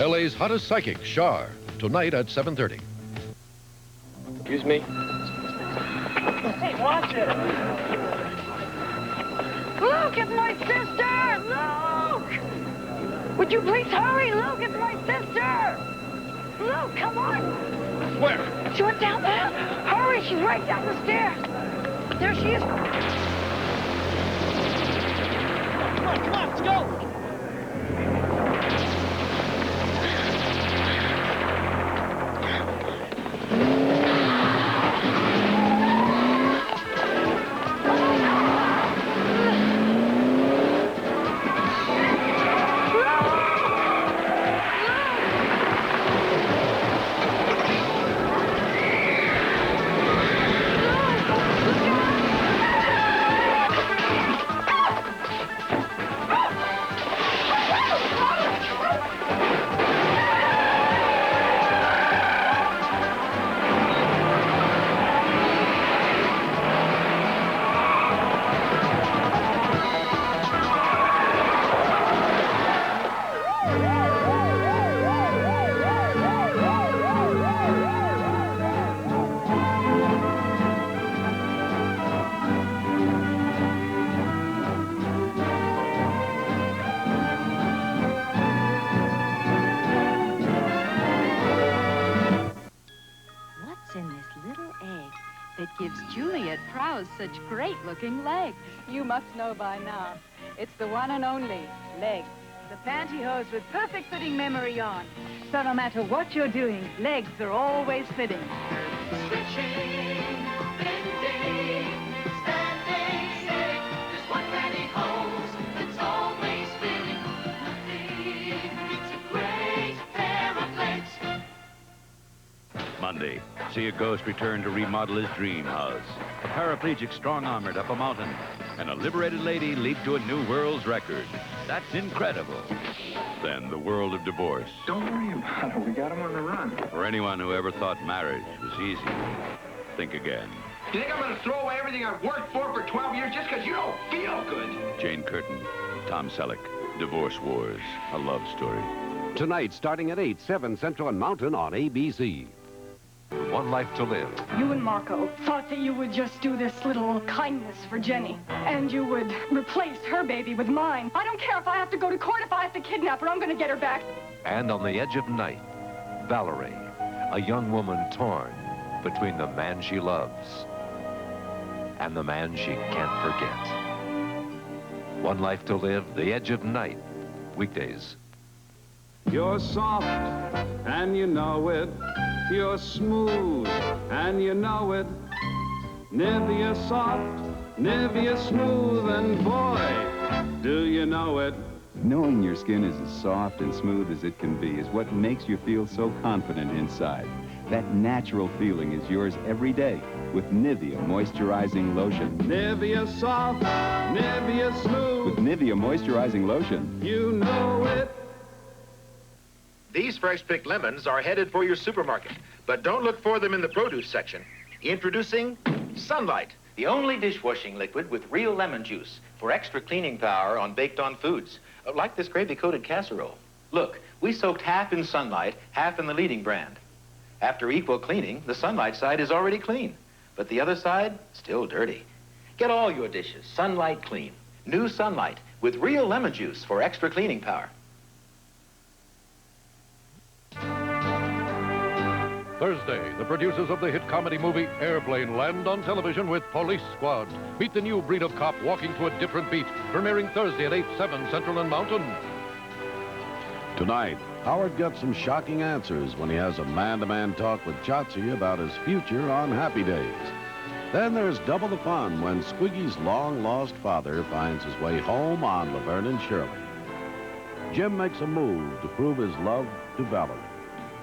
LA's hottest psychic, Shar, tonight at 7:30. Excuse me? Hey, watch it! Luke, it's my sister! Luke! Would you please hurry? Luke, it's my sister! Luke, come on! Where? She went down there! Hurry, she's right down the stairs! There she is! Come on, let's go! It gives Juliet Prowse such great-looking legs. You must know by now. It's the one and only legs. The pantyhose with perfect-fitting memory on. So no matter what you're doing, legs are always fitting. Stretching, bending, standing stick. There's one pantyhose that's always fitting. Nothing beats a great pair of legs. Monday, see a ghost return to remodel his dream house. A paraplegic strong-armored up a mountain. And a liberated lady leap to a new world's record. That's incredible. Then the world of divorce. Don't worry about it. We got him on the run. For anyone who ever thought marriage was easy, think again. You think I'm going to throw away everything I've worked for 12 years just because you don't feel good? Jane Curtin, Tom Selleck, Divorce Wars, a love story. Tonight, starting at 8, 7 Central and Mountain on ABC. One Life to Live. You and Marco thought that you would just do this little kindness for Jenny, and you would replace her baby with mine. I don't care if I have to go to court, if I have to kidnap her, I'm going to get her back. And on the edge of night, Valerie, a young woman torn between the man she loves and the man she can't forget. One Life to Live, The Edge of Night, weekdays. You're soft, and you know it. You're smooth, and you know it. Nivea soft, Nivea smooth, and boy, do you know it. Knowing your skin is as soft and smooth as it can be is what makes you feel so confident inside. That natural feeling is yours every day with Nivea Moisturizing Lotion. Nivea soft, Nivea smooth. With Nivea Moisturizing Lotion. You know it. These fresh-picked lemons are headed for your supermarket, but don't look for them in the produce section. Introducing Sunlight, the only dishwashing liquid with real lemon juice for extra cleaning power on baked-on foods, like this gravy-coated casserole. Look, we soaked half in Sunlight, half in the leading brand. After equal cleaning, the Sunlight side is already clean, but the other side, still dirty. Get all your dishes Sunlight clean. New Sunlight with real lemon juice for extra cleaning power. Thursday, the producers of the hit comedy movie Airplane land on television with Police Squad. Meet the new breed of cop walking to a different beat, premiering Thursday at 8, 7 Central and Mountain. Tonight, Howard gets some shocking answers when he has a man-to-man talk with Chotzi about his future on Happy Days. Then there's double the fun when Squiggy's long-lost father finds his way home on Laverne and Shirley. Jim makes a move to prove his love to Valerie.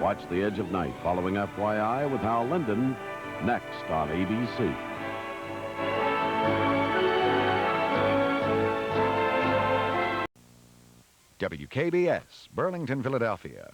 Watch The Edge of Night following FYI with Hal Linden next on ABC. WKBS, Burlington, Philadelphia.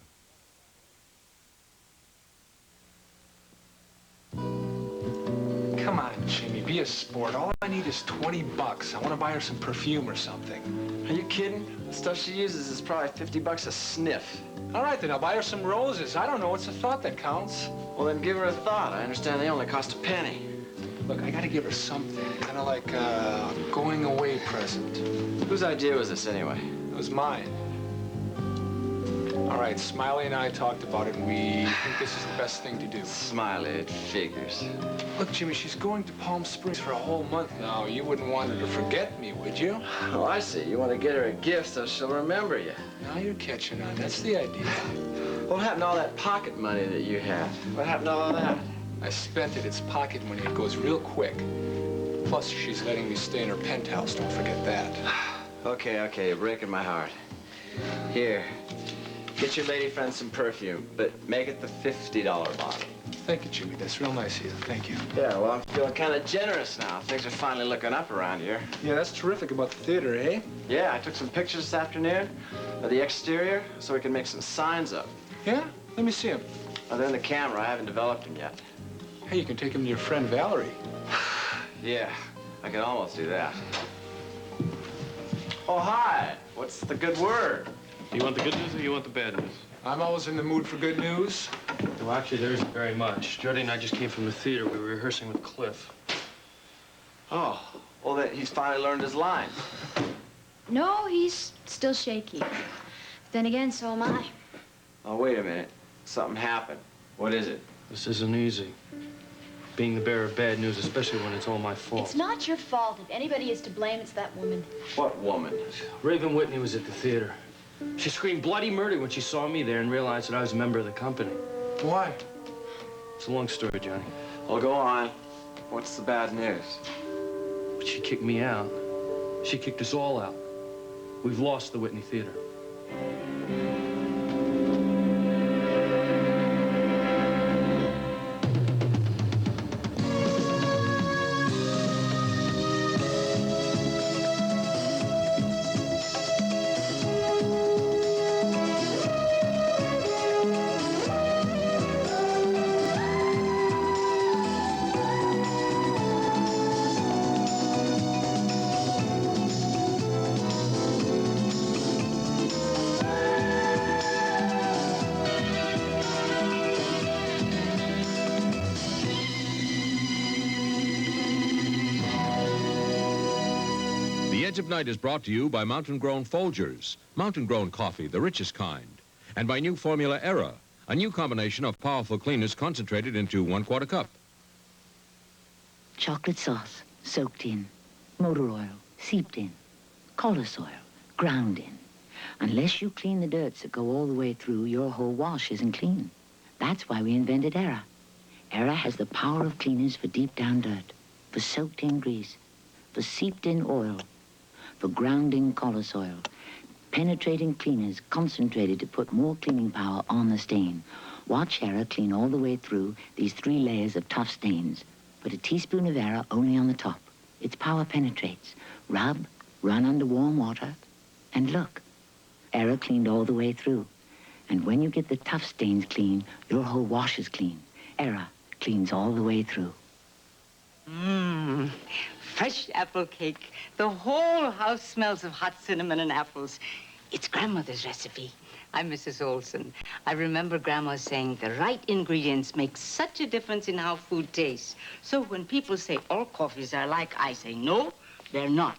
Come on, Jimmy, be a sport. All I need is 20 bucks. I want to buy her some perfume or something. Are you kidding? The stuff she uses is probably 50 bucks a sniff. All right, then I'll buy her some roses. I don't know. It's a thought that counts. Well, then give her a thought. I understand they only cost a penny. Look, I got to give her something. Kind of like a going away present. Whose idea was this, anyway? It was mine. All right, Smiley and I talked about it, and we think this is the best thing to do. Smiley, it figures. Look, Jimmy, she's going to Palm Springs for a whole month now. You wouldn't want her to forget me, would you? Oh, I see. You want to get her a gift so she'll remember you. Now you're catching on. That's the idea. What happened to all that pocket money that you had? What happened to all that? I spent it. It's pocket money. It goes real quick. Plus, she's letting me stay in her penthouse. Don't forget that. Okay, you're breaking my heart. Here, get your lady friend some perfume, but make it the $50 bottle. Thank you, Jimmy. That's real nice of you. Thank you. Yeah, well, I'm feeling kind of generous now. Things are finally looking up around here. Yeah, that's terrific about the theater, eh? Yeah, I took some pictures this afternoon of the exterior so we can make some signs up. Yeah? Let me see them. Oh, they're in the camera. I haven't developed them yet. Hey, you can take them to your friend Valerie. Yeah, I can almost do that. Oh, hi. What's the good word? You want the good news or you want the bad news? I'm always in the mood for good news. Well, actually, there isn't very much. Jody and I just came from the theater. We were rehearsing with Cliff. Oh, well, then he's finally learned his lines. No, he's still shaky. Then again, so am I. Oh, wait a minute. Something happened. What is it? This isn't easy. Being the bearer of bad news, especially when it's all my fault. It's not your fault. If anybody is to blame, it's that woman. What woman? Raven Whitney was at the theater. She screamed bloody murder when she saw me there and realized that I was a member of the company. Why? It's a long story, Johnny. Well, go on. What's the bad news? She kicked me out. She kicked us all out. We've lost the Whitney Theater. The Edge of Night is brought to you by Mountain Grown Folgers, Mountain Grown coffee, the richest kind, and by new formula Era, a new combination of powerful cleaners concentrated into 1/4 cup. Chocolate sauce, soaked in. Motor oil, seeped in. Collis oil, ground in. Unless you clean the dirts that go all the way through, your whole wash isn't clean. That's why we invented Era. Era has the power of cleaners for deep down dirt, for soaked in grease, for seeped in oil, for grounding collis oil. Penetrating cleaners concentrated to put more cleaning power on the stain. Watch Era clean all the way through these 3 layers of tough stains. Put a teaspoon of Era only on the top. Its power penetrates. Rub, run under warm water, and look. Era cleaned all the way through. And when you get the tough stains clean, your whole wash is clean. Era cleans all the way through. Mmm, fresh apple cake. The whole house smells of hot cinnamon and apples. It's Grandmother's recipe. I'm Mrs. Olson. I remember Grandma saying the right ingredients make such a difference in how food tastes. So when people say all coffees are alike, I say no, they're not.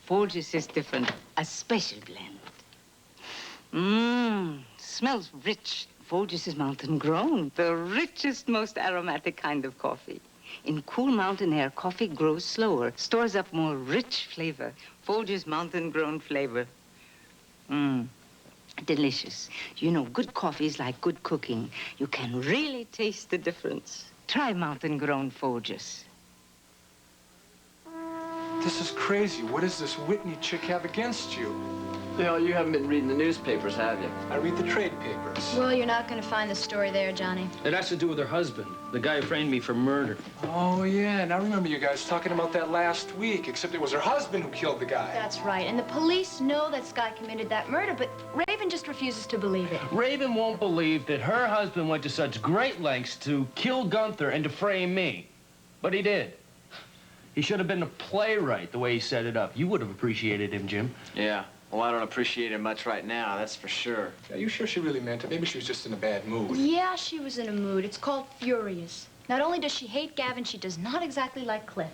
Folgers is different, a special blend. Mmm, smells rich. Folgers is mountain grown, the richest, most aromatic kind of coffee. In cool mountain air, coffee grows slower, stores up more rich flavor. Folgers mountain-grown flavor. Mmm, delicious. You know, good coffee is like good cooking. You can really taste the difference. Try mountain-grown Folgers. This is crazy. What does this Whitney chick have against you? You know, you haven't been reading the newspapers, have you? I read the trade papers. Well, you're not going to find the story there, Johnny. It has to do with her husband, the guy who framed me for murder. Oh, yeah. And I remember you guys talking about that last week, except it was her husband who killed the guy. That's right. And the police know that Sky committed that murder, but Raven just refuses to believe it. Raven won't believe that her husband went to such great lengths to kill Gunther and to frame me. But he did. He should have been a playwright the way he set it up. You would have appreciated him, Jim. Yeah. Well, I don't appreciate it much right now, that's for sure. Are you sure she really meant it? Maybe she was just in a bad mood. Yeah, she was in a mood. It's called furious. Not only does she hate Gavin, she does not exactly like Cliff.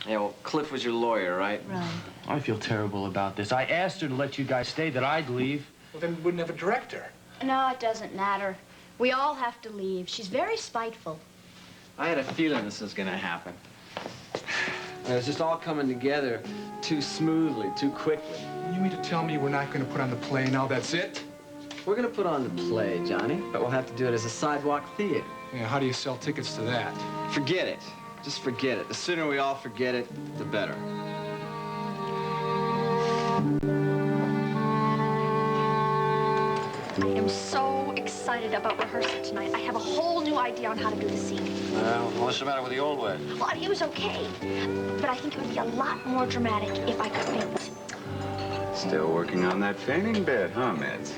Yeah, well, Cliff was your lawyer, right? Right. I feel terrible about this. I asked her to let you guys stay, that I'd leave. Well, then we wouldn't have a director. No, it doesn't matter. We all have to leave. She's very spiteful. I had a feeling this was gonna happen. It was just all coming together too smoothly, too quickly. You mean to tell me we're not going to put on the play now, that's it? We're gonna put on the play, Johnny, but we'll have to do it as a sidewalk theater. Yeah, how do you sell tickets to that? Forget it. Just forget it. The sooner we all forget it, the better. I am so excited about rehearsal tonight. I have a whole new idea on how to do the scene. Well, what's the matter with the old way? Well, he was okay, but I think it would be a lot more dramatic if I could faint. Still working on that fainting bit, huh, Mids?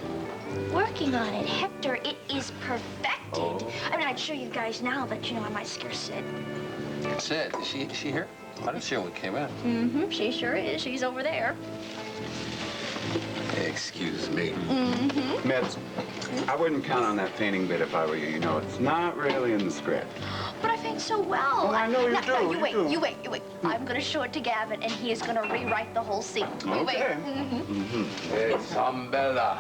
Working on it, Hector. It is perfected. Oh. I mean, I'd show you guys now, but you know, I might scare Sid. Sid, is she here? I didn't see her when we came in. Mm-hmm. She sure is. She's over there. Excuse me. Mm-hmm. Mids, I wouldn't count on that fainting bit if I were you. You know, it's not really in the script. But I faint so well. Oh, I know you do. No, You wait, do. you wait. I'm gonna show it to Gavin, and he is gonna rewrite the whole scene. You wait. Okay. Mm-hmm. It's Umbella.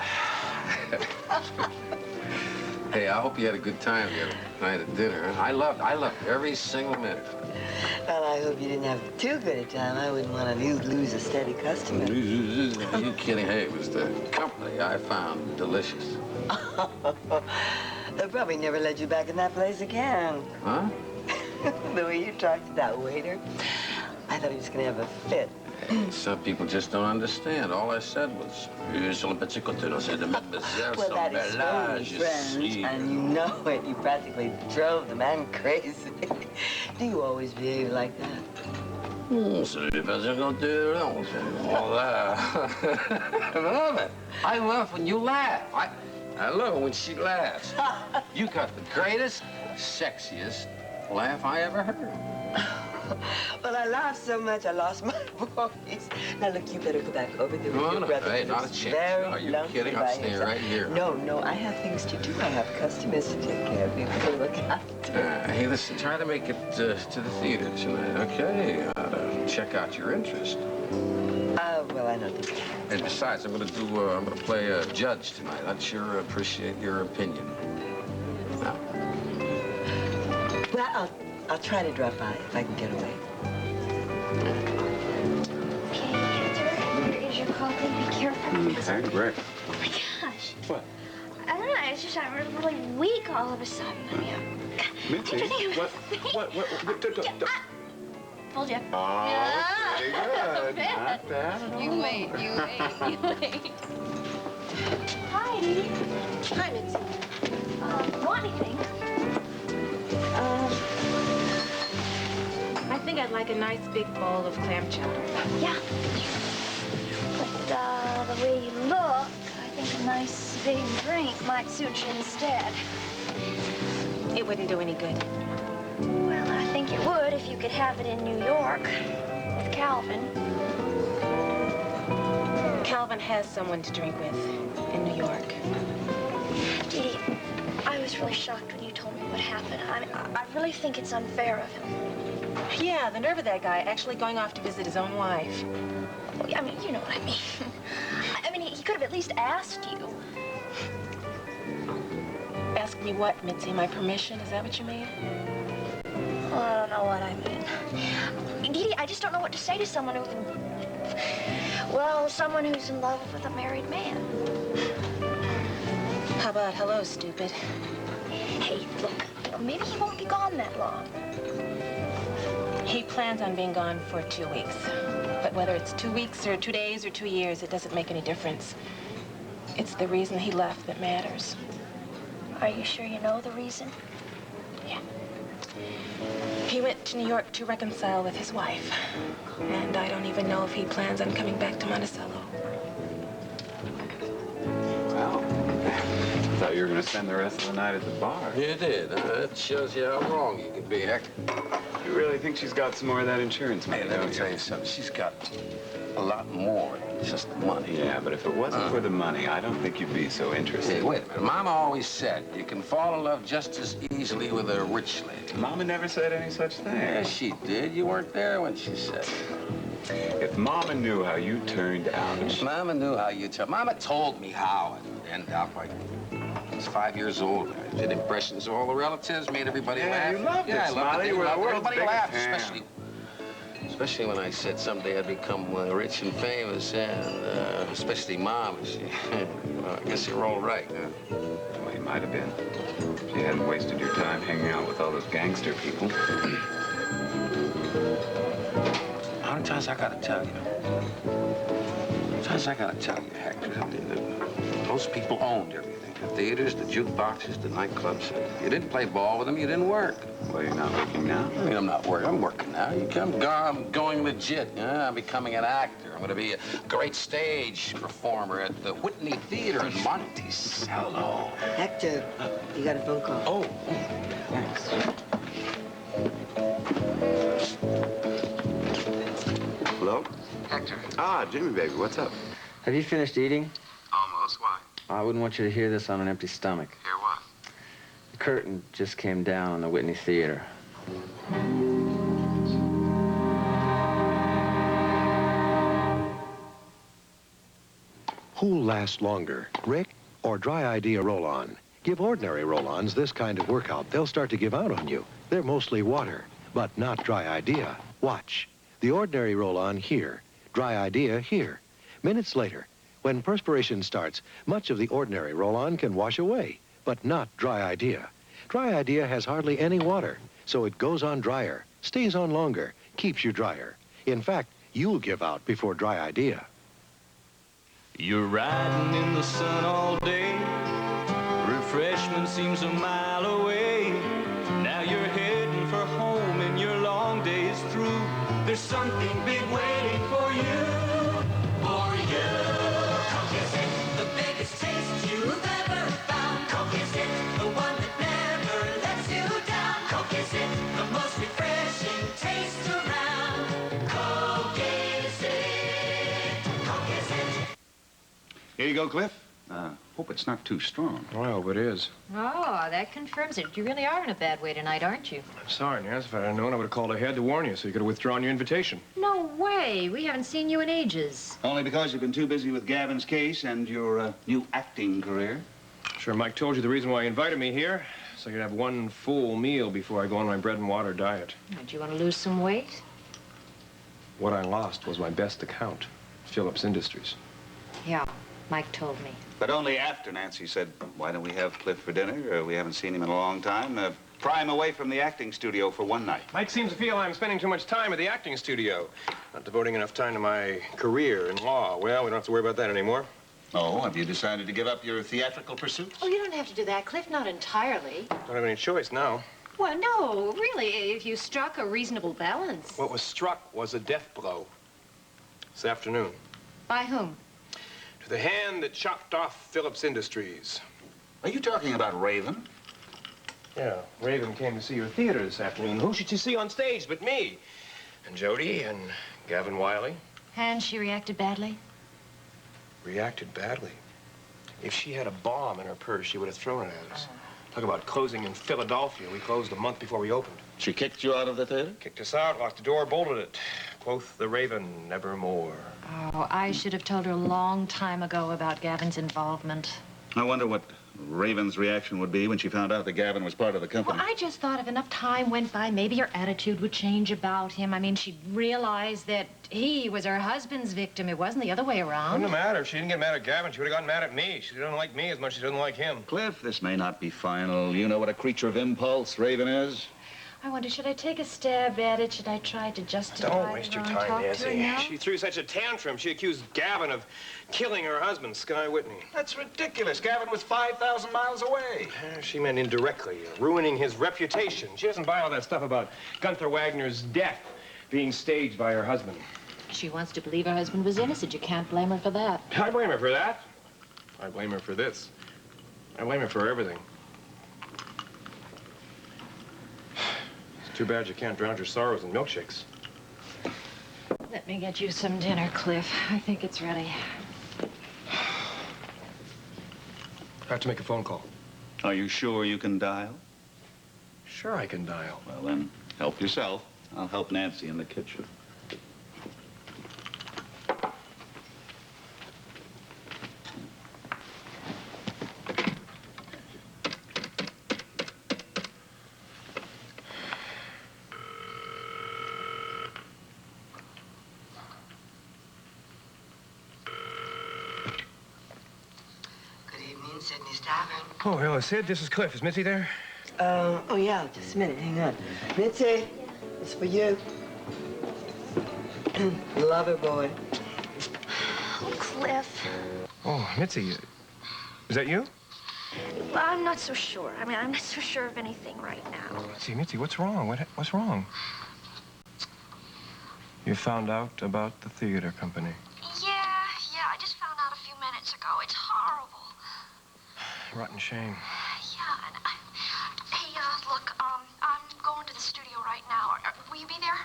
Hey, I hope you had a good time the other night at dinner. I loved every single minute. Well, I hope you didn't have too good a time. I wouldn't want to lose a steady customer. Are you kidding? Hey, it was the company I found delicious. They'll probably never let you back in that place again. Huh? The way you talked to that waiter, I thought he was going to have a fit. Hey, some people just don't understand. All I said was, sur le petit côté, c'est de mademoiselle Well, that is Umbella, so French, and you know it. You practically drove the man crazy. Do you always behave like that? C'est le petit côté, all that. I love it. I love when you laugh. I love it when she laughs. You got the greatest, sexiest laugh I ever heard. Well, I laughed so much I lost my voice. Now, look, you better go back over there with No, your no, brother. hey, not a He's chance. very Are you lonely kidding? I'm by staying himself. right here. No, I have things to do. I have customers to take care of. You better look after. Hey, listen, try to make it to the theater tonight, okay? Check out your interest. Well, I don't think. And besides, I'm gonna play a judge tonight. I'd sure appreciate your opinion. Now. Well, I'll try to drop by if I can get away. Okay, Hector, here is your coffee. Be careful. Okay, great. Oh my gosh. What? I don't know. It's just I'm really weak all of a sudden. Mitzi, what? Told you. Oh, pretty good. Yeah. Not bad at all. You wait. Hi. Hi, Mitzi. Want anything? I think I'd like a nice big bowl of clam chowder. Yeah. But the way you look, I think a nice big drink might suit you instead. It wouldn't do any good. Well, I think it would if you could have it in New York with Calvin. Calvin has someone to drink with in New York. Dee Dee, I was really shocked when you told me what happened. I really think it's unfair of him. Yeah, the nerve of that guy actually going off to visit his own wife. I mean, you know what I mean. I mean, he could have at least asked you. Ask me what, Mitzi? My permission? Is that what you mean? Well, I don't know what I mean. Dee Dee, I just don't know what to say to someone who can... Well, someone who's in love with a married man. How about hello, stupid? Hey, look, maybe he won't be gone that long. He plans on being gone for 2 weeks. But whether it's 2 weeks or 2 days or 2 years, it doesn't make any difference. It's the reason he left that matters. Are you sure you know the reason? Yeah. He went to New York to reconcile with his wife. And I don't even know if he plans on coming back to Monticello. Well, I thought you you were going to spend the rest of the night at the bar. You did. That shows you how wrong you can be, Hector. You really think she's got some more of that insurance money, Hey, let don't me you? tell you something. She's got a lot more than just the money. Yeah, but if it wasn't for the money, I don't think you'd be so interested. Hey, wait a minute. Mama always said you can fall in love just as easily with a rich lady. Mama never said any such thing. Yeah, she did. You weren't there when she said it. If Mama knew how you turned out... Mama knew how you turned. Mama told me how it would end out. Like, I was 5 years old. I did impressions of all the relatives, made everybody laugh. You loved it, I loved Smiley. it. You were the world's Everybody biggest laughed, fan. especially when I said someday I'd become rich and famous, and especially Mom. She, well, I guess you're all right, huh? Well, you might have been. If you hadn't wasted your time hanging out with all those gangster people. How many times I gotta tell you? How many times I gotta tell you, Hector, that those people owned everything. The theaters, the jukeboxes, the nightclubs. You didn't play ball with them, you didn't work. Well, you're not working now? I mean, I'm not working. I'm working now. I'm going legit. Yeah, I'm becoming an actor. I'm gonna be a great stage performer at the Whitney Theater in Monticello. Hector, you got a phone call. Oh, thanks. Hello? Hector. Ah, Jimmy, baby, what's up? Have you finished eating? Almost. Why? I wouldn't want you to hear this on an empty stomach. Hear what? The curtain just came down on the Whitney Theater. Who'll last longer, Rick or Dry Idea Roll-On? Give ordinary roll-ons this kind of workout. They'll start to give out on you. They're mostly water, but not Dry Idea. Watch. The ordinary roll-on here, Dry Idea here. Minutes later, when perspiration starts, much of the ordinary roll-on can wash away, but not Dry Idea. Dry Idea has hardly any water, so it goes on drier, stays on longer, keeps you drier. In fact, you'll give out before Dry Idea. You're riding in the sun all day. Refreshment seems a mile away. Now you're heading for home and your long day's through. There's something big waiting for you. For you. Coke is it, the biggest taste you've ever found. Coke is it, the one that never lets you down. Coke is it, the most refreshing taste around. Coke is it. Coke is it. Here you go, Cliff. Hope it's not too strong. I hope it is. Oh, that confirms it. You really are in a bad way tonight, aren't you? I'm sorry, Nance. If I had known, I would have called ahead to warn you so you could have withdrawn your invitation. No way. We haven't seen you in ages. Only because you've been too busy with Gavin's case and your new acting career. Sure, Mike told you the reason why he invited me here, so you'd have one full meal before I go on my bread and water diet. Do you want to lose some weight? What I lost was my best account, Phillips Industries. Yeah, Mike told me. But only after Nancy said, why don't we have Cliff for dinner? We haven't seen him in a long time. Pry him away from the acting studio for one night. Mike seems to feel I'm spending too much time at the acting studio, not devoting enough time to my career in law. Well, we don't have to worry about that anymore. Oh, have you decided to give up your theatrical pursuits? Oh, you don't have to do that, Cliff. Not entirely. Don't have any choice now. Well, no, really, if you struck a reasonable balance. What was struck was a death blow this afternoon. By whom? To the hand that chopped off Phillips Industries. Are you talking about Raven? Yeah, Raven came to see your theater this afternoon. Who should she see on stage but me? And Jody and Gavin Wiley. And she reacted badly? Reacted badly. If she had a bomb in her purse, she would have thrown it at us. Talk about closing in Philadelphia. We closed a month before we opened. She kicked you out of the theater? Kicked us out, locked the door, bolted it. Quoth the Raven, nevermore. Oh, I should have told her a long time ago about Gavin's involvement. I wonder what Raven's reaction would be when she found out that Gavin was part of the company. Well, I just thought if enough time went by, maybe her attitude would change about him. I mean, she'd realize that he was her husband's victim. It wasn't the other way around. Wouldn't have mattered. If she didn't get mad at Gavin, she would have gotten mad at me. She doesn't like me as much as she doesn't like him. Cliff, this may not be final. You know what a creature of impulse Raven is? I wonder, should I take a stab at it? Should I try to justify Don't waste your time, Nancy. now? She threw such a tantrum. She accused Gavin of killing her husband, Sky Whitney. That's ridiculous. Gavin was 5,000 miles away. She meant indirectly, ruining his reputation. She doesn't buy all that stuff about Gunther Wagner's death being staged by her husband. She wants to believe her husband was innocent. You can't blame her for that. I blame her for that. I blame her for this. I blame him for everything. It's too bad you can't drown your sorrows in milkshakes. Let me get you some dinner, Cliff. I think it's ready. I have to make a phone call. Are you sure you can dial? Sure I can dial. Well, then, help yourself. I'll help Nancy in the kitchen. Oh, hello, Sid. This is Cliff. Is Mitzi there? Oh, yeah, just a minute. Hang on. Mitzi, it's for you. Love her, boy. Oh, Cliff. Oh, Mitzi. Is that you? Well, I'm not so sure. I mean, I'm not so sure of anything right now. Mitzi, what's wrong? What's wrong? You found out about the theater company. Yeah, I just found out a few minutes ago. It's horrible. Rotten shame. Yeah, and hey, look, I'm going to the studio right now. Will you be there?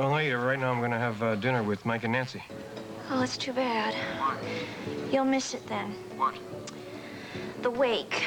Later. Right now I'm gonna have dinner with Mike and Nancy. Oh, that's too bad. What? You'll miss it then. What? The wake.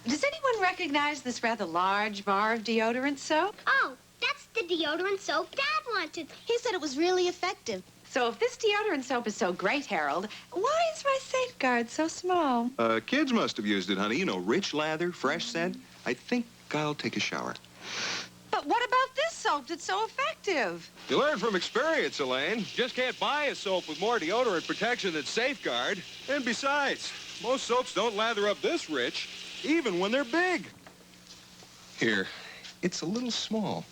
Does anyone recognize this rather large bar of deodorant soap? Oh, that's the deodorant soap Dad wanted. He said it was really effective. So if this deodorant soap is so great, Harold, why is my safeguard so small? Kids must have used it, honey. You know, rich lather, fresh scent. I think I'll take a shower. But what about this soap that's so effective? You learn from experience, Elaine. Just can't buy a soap with more deodorant protection than Safeguard. And besides, most soaps don't lather up this rich, even when they're big. Here, it's a little small.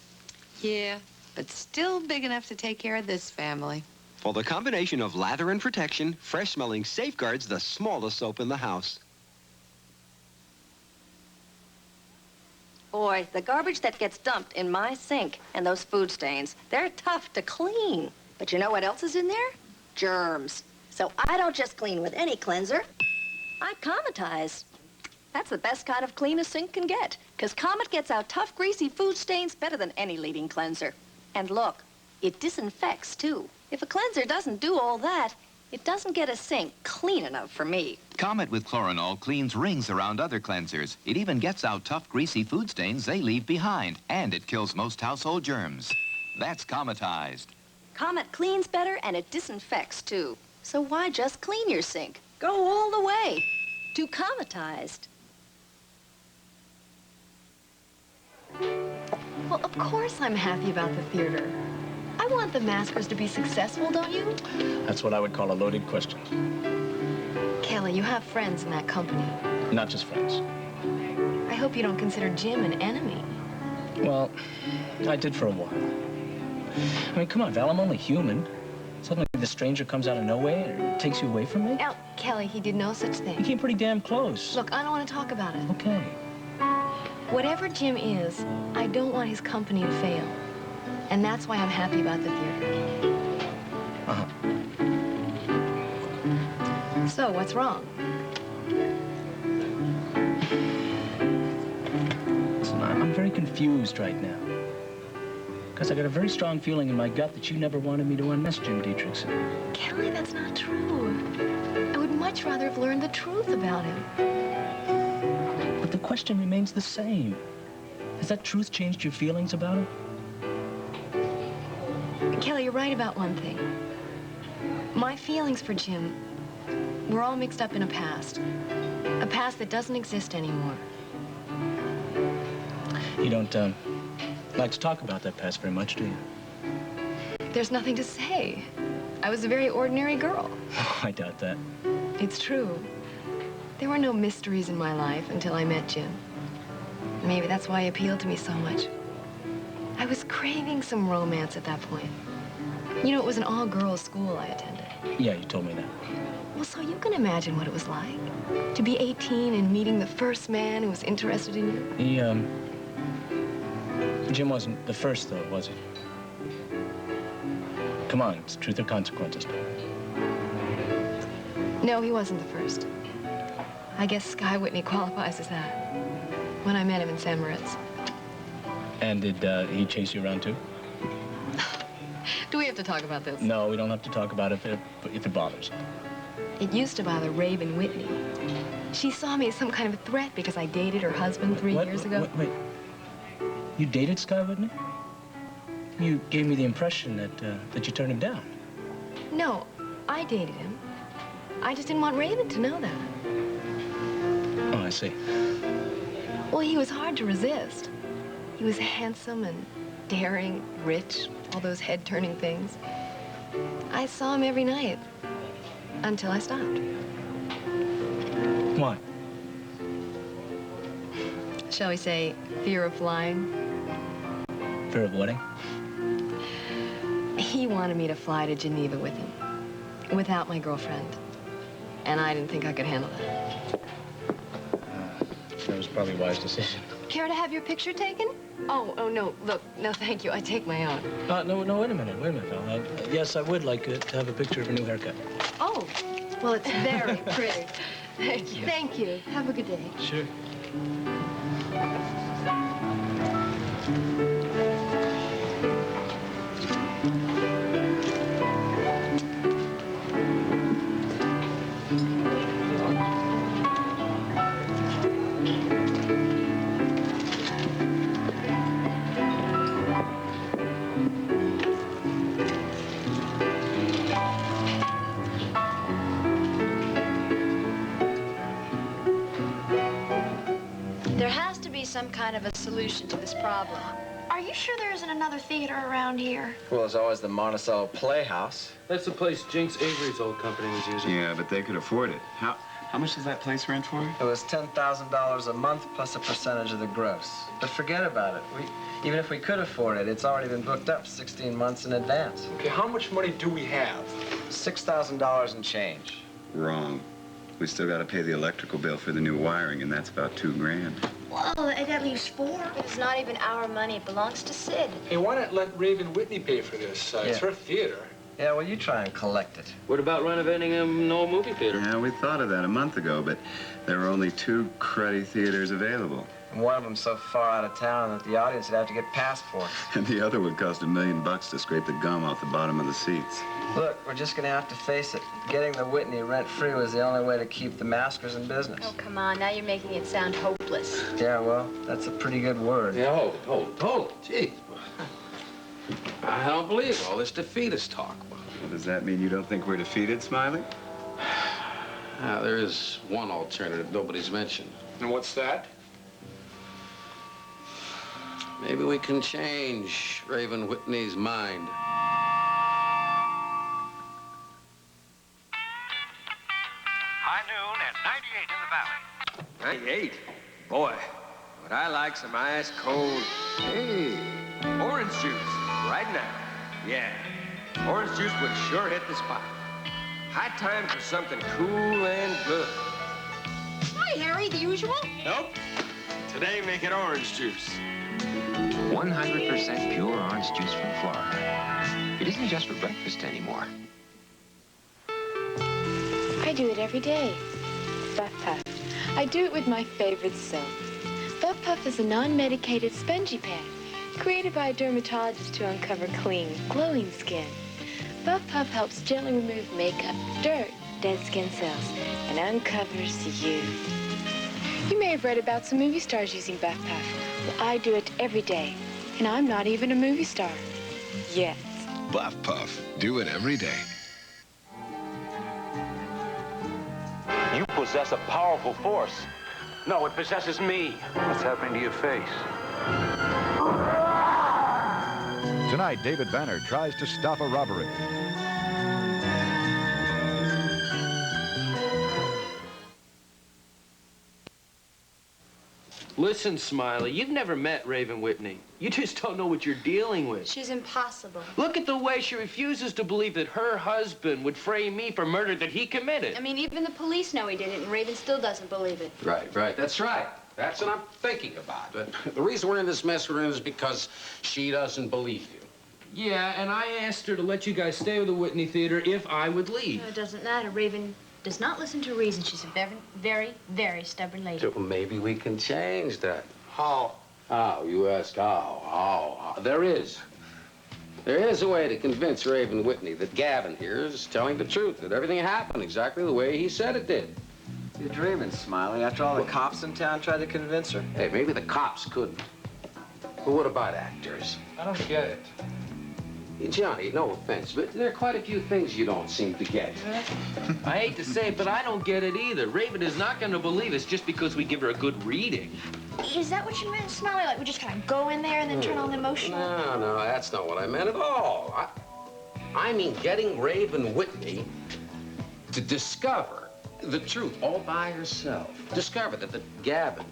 Yeah, but still big enough to take care of this family. For the combination of lather and protection, fresh-smelling Safeguard's the smallest soap in the house. Boy, the garbage that gets dumped in my sink and those food stains, they're tough to clean. But you know what else is in there? Germs. So I don't just clean with any cleanser. I Cometize. That's the best kind of clean a sink can get, because Comet gets out tough, greasy food stains better than any leading cleanser. And look, it disinfects, too. If a cleanser doesn't do all that, it doesn't get a sink clean enough for me. Comet with Chloranol cleans rings around other cleansers. It even gets out tough, greasy food stains they leave behind. And it kills most household germs. That's Cometized. Comet cleans better and it disinfects, too. So why just clean your sink? Go all the way to Cometized. Well, of course I'm happy about the theater. I want the Maskers to be successful, don't you? That's what I would call a loaded question. Kelly, you have friends in that company. Not just friends. I hope you don't consider Jim an enemy. Well, I did for a while. I mean, come on, Val, I'm only human. Suddenly the stranger comes out of nowhere and takes you away from me? Now, Kelly, he did no such thing. You came pretty damn close. Look, I don't want to talk about it. Okay. Whatever Jim is, I don't want his company to fail. And that's why I'm happy about the theater. So, what's wrong? Listen, I'm very confused right now. Because I got a very strong feeling in my gut that you never wanted me to unmess Jim Dietrichson. Kelly, that's not true. I would much rather have learned the truth about him. But the question remains the same. Has that truth changed your feelings about him? Kelly, you're right about one thing. My feelings for Jim were all mixed up in a past that doesn't exist anymore. You don't, like to talk about that past very much, do you? There's nothing to say. I was a very ordinary girl. Oh, I doubt that. It's true. There were no mysteries in my life until I met Jim. Maybe that's why he appealed to me so much. I was craving some romance at that point. You know, it was an all-girls school I attended. Yeah, you told me that. Well, so you can imagine what it was like. To be 18 and meeting the first man who was interested in you. Jim wasn't the first, though, was he? Come on, it's truth or consequences. No, he wasn't the first. I guess Sky Whitney qualifies as that. When I met him in San Moritz. And did he chase you around too? Do we have to talk about this? No, we don't have to talk about it if it bothers. It used to bother Raven Whitney. She saw me as some kind of a threat because I dated her husband 3 years ago. Wait. You dated Sky Whitney? You gave me the impression that you turned him down. No, I dated him. I just didn't want Raven to know that. Oh, I see. Well, he was hard to resist. He was handsome and daring, rich, all those head-turning things. I saw him every night until I stopped. Why? Shall we say, fear of flying? Fear of wedding? He wanted me to fly to Geneva with him, without my girlfriend. And I didn't think I could handle that. That was probably a wise decision. Care to have your picture taken? Oh, no, look, no, thank you. I take my own. No, wait a minute, fella. Yes, I would like to have a picture of a new haircut. Oh, well, it's very pretty. Thank you. Thank you. Have a good day. Sure. There has to be some kind of a solution to this problem. Are you sure there isn't another theater around here? Well, there's always the Monticello Playhouse. That's the place Jinx Avery's old company was using. Yeah, but they could afford it. How much does that place rent for? It was $10,000 a month plus a percentage of the gross. But forget about it. Even if we could afford it, it's already been booked up 16 months in advance. Okay, how much money do we have? $6,000 and change. Wrong. We still got to pay the electrical bill for the new wiring, and that's about $2 grand. Well, that leaves $4. It's not even our money. It belongs to Sid. Hey, why not let Raven Whitney pay for this? It's her theater. Yeah, well, you try and collect it. What about renovating an old movie theater? Yeah, we thought of that a month ago, but there were only 2 cruddy theaters available. And one of them so far out of town that the audience would have to get passports. And the other would cost $1 million to scrape the gum off the bottom of the seats. Look, we're just gonna have to face it. Getting the Whitney rent-free was the only way to keep the maskers in business. Oh, come on. Now you're making it sound hopeless. Yeah, well, that's a pretty good word. Yeah, hold it. Gee. I don't believe all this defeatist talk. Well, does that mean you don't think we're defeated, Smiley? There is one alternative nobody's mentioned. And what's that? Maybe we can change Raven Whitney's mind. High noon at 98 in the valley. 98? Boy, would I like some ice cold, orange juice right now. Yeah, orange juice would sure hit the spot. High time for something cool and good. Hi, Harry, the usual? Nope. Today, make it orange juice. 100% pure orange juice from Florida. It isn't just for breakfast anymore. I do it every day. Buff Puff. I do it with my favorite soap. Buff Puff is a non-medicated spongy pad created by a dermatologist to uncover clean, glowing skin. Buff Puff helps gently remove makeup, dirt, dead skin cells, and uncovers you. You may have read about some movie stars using Buff Puff. Well, I do it every day, and I'm not even a movie star. Yet. Buff Puff. Do it every day. You possess a powerful force. No, it possesses me. What's happening to your face? Tonight, David Banner tries to stop a robbery. Listen, Smiley, you've never met Raven Whitney. You just don't know what you're dealing with. She's impossible. Look at the way she refuses to believe that her husband would frame me for murder that he committed. I mean, even the police know he did it, and Raven still doesn't believe it. Right. That's right. That's what I'm thinking about. But the reason we're in this mess we're in is because she doesn't believe you. Yeah, and I asked her to let you guys stay with the Whitney Theater if I would leave. No, it doesn't matter. Raven does not listen to reason. She's a very, very, very stubborn lady. So maybe we can change that. How? How? You ask how? How? There is. There is a way to convince Raven Whitney that Gavin here is telling the truth, that everything happened exactly the way he said it did. You're dreaming, Smiley. After all the cops in town tried to convince her. Hey, maybe the cops couldn't. But what about actors? I don't get it. Johnny, no offense, but there are quite a few things you don't seem to get. I hate to say it, but I don't get it either. Raven is not going to believe us just because we give her a good reading. Is that what you meant, Smiley? Like we just kind of go in there and then turn on the emotional? No, that's not what I meant at all. I mean getting Raven Whitney to discover the truth all by herself. Discover that Gavin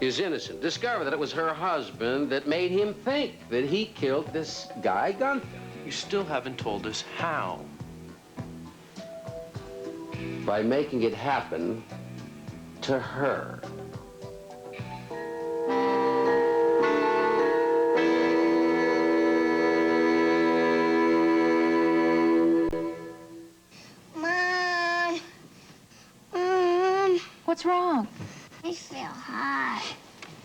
is innocent. Discover that it was her husband that made him think that he killed this guy Gunther. You still haven't told us how. By making it happen to her. Mom. What's wrong? I feel hot.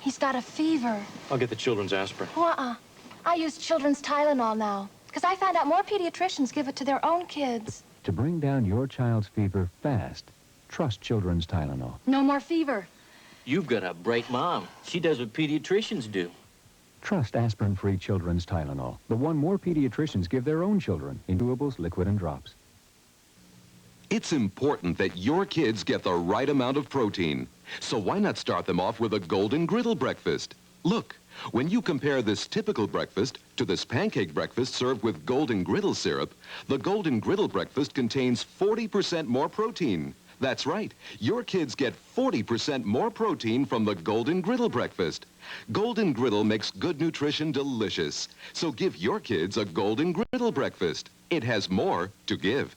He's got a fever. I'll get the children's aspirin. I use children's Tylenol now, because I found out more pediatricians give it to their own kids. To bring down your child's fever fast, trust Children's Tylenol. No more fever. You've got a bright mom. She does what pediatricians do. Trust aspirin-free Children's Tylenol, the one more pediatricians give their own children in chewables, liquid, and drops. It's important that your kids get the right amount of protein. So why not start them off with a Golden Griddle breakfast? Look, when you compare this typical breakfast to this pancake breakfast served with Golden Griddle syrup, the Golden Griddle breakfast contains 40% more protein. That's right, your kids get 40% more protein from the Golden Griddle breakfast. Golden Griddle makes good nutrition delicious. So give your kids a Golden Griddle breakfast. It has more to give.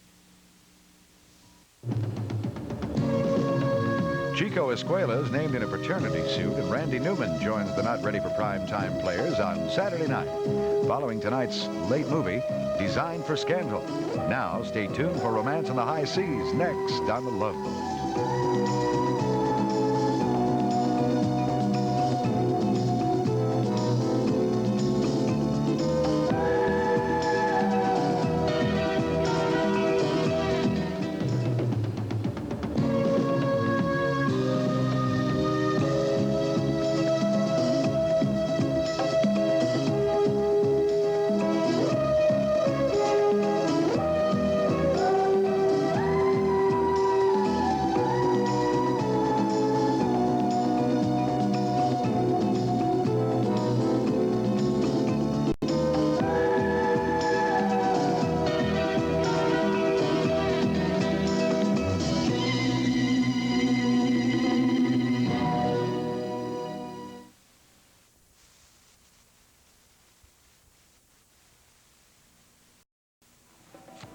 Chico Escuela is named in a fraternity suit, and Randy Newman joins the not ready for prime time players on Saturday night. Following tonight's late movie, Designed for Scandal. Now, stay tuned for Romance on the High Seas next on The Love Boat.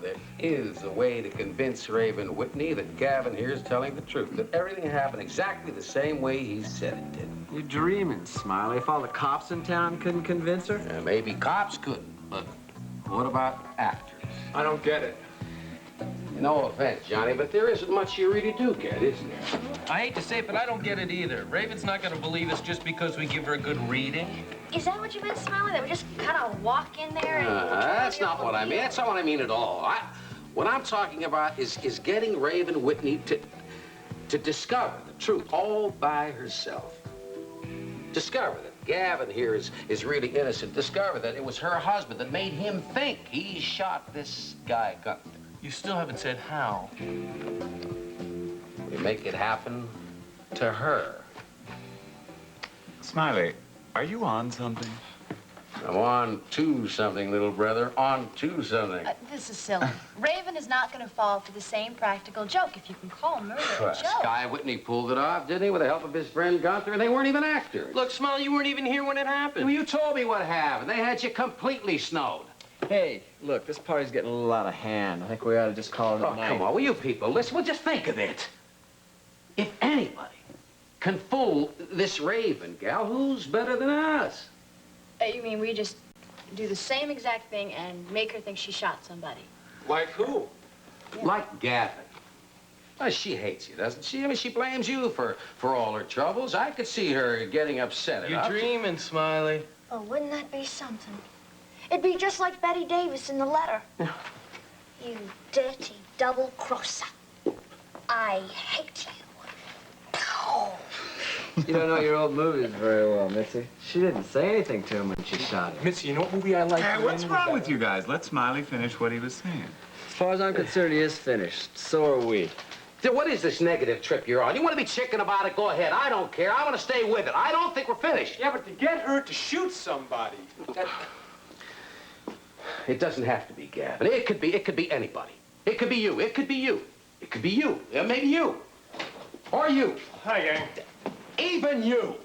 There is a way to convince Raven Whitney that Gavin here is telling the truth, that everything happened exactly the same way he said it did. You're dreaming, Smiley. If all the cops in town couldn't convince her? Yeah, maybe cops couldn't, but what about actors? I don't get it. No offense, Johnny, but there isn't much you really do get, is there? I hate to say it, but I don't get it either. Raven's not going to believe us just because we give her a good reading. Is that what you meant, Smiley? That we just kind of walk in there and... That's not what I mean. That's not what I mean at all. What I'm talking about is getting Raven Whitney to discover the truth all by herself. Discover that Gavin here is really innocent. Discover that it was her husband that made him think he shot this guy Gunther. You still haven't said how. We make it happen to her. Smiley, are you on something? I'm on to something, little brother. On to something. This is silly. Raven is not going to fall for the same practical joke, if you can call murder a joke. Guy Whitney pulled it off, didn't he, with the help of his friend Gunther? And they weren't even actors. Look, Smiley, you weren't even here when it happened. Well, you told me what happened. They had you completely snowed. Hey, look, this party's getting a little out of hand. I think we ought to just call it a night. Come on, will you people listen? Well, just think of it. If anybody can fool this Raven gal, who's better than us? You mean we just do the same exact thing and make her think she shot somebody. Like who? Like Gavin. Well, she hates you, doesn't she? I mean, she blames you for all her troubles. I could see her getting upset. You're dreaming, Smiley. Oh, wouldn't that be something? It'd be just like Betty Davis in the letter. You dirty double-crosser. I hate you. Pow. You don't know your old movies very well, Mitzi. She didn't say anything to him when she shot him. Mitzi, you know what movie I like? What's wrong with you guys? Let Smiley finish what he was saying. As far as I'm concerned, he is finished. So are we. What is this negative trip you're on? You want to be chicken about it? Go ahead. I don't care. I want to stay with it. I don't think we're finished. Yeah, but to get her to shoot somebody. It doesn't have to be Gavin. It could be anybody. It could be you. It could be you. It could be you. Yeah, maybe you. Or you. Hi, gang. Even you.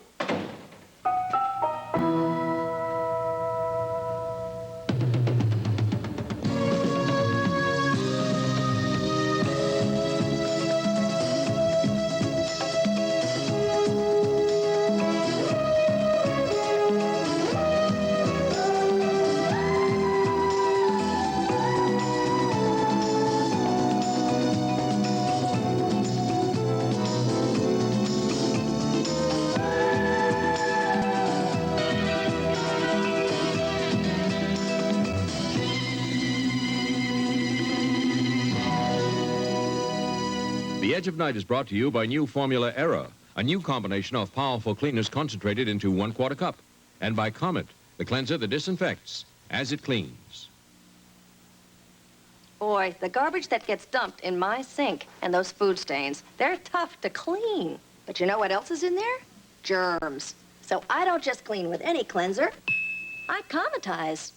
The Edge of Night is brought to you by new Formula Era, a new combination of powerful cleaners concentrated into 1/4 cup. And by Comet, the cleanser that disinfects as it cleans. Boy, the garbage that gets dumped in my sink and those food stains, they're tough to clean. But you know what else is in there? Germs. So I don't just clean with any cleanser. I cometize.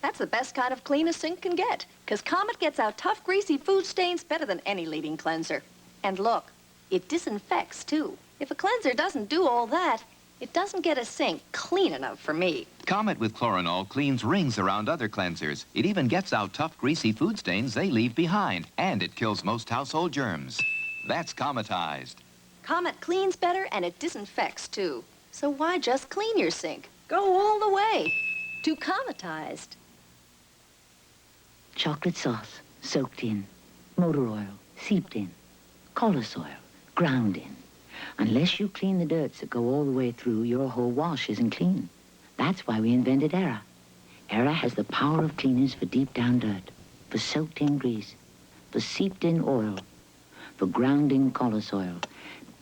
That's the best kind of clean a sink can get, because Comet gets out tough, greasy food stains better than any leading cleanser. And look, it disinfects, too. If a cleanser doesn't do all that, it doesn't get a sink clean enough for me. Comet with Chloranol cleans rings around other cleansers. It even gets out tough, greasy food stains they leave behind. And it kills most household germs. That's Cometized. Comet cleans better and it disinfects, too. So why just clean your sink? Go all the way to Cometized. Chocolate sauce, soaked in. Motor oil, seeped in. Colloid oil, ground in. Unless you clean the dirts that go all the way through, your whole wash isn't clean. That's why we invented Era. Era has the power of cleaners for deep down dirt, for soaked in grease, for seeped in oil, for ground in colloid oil.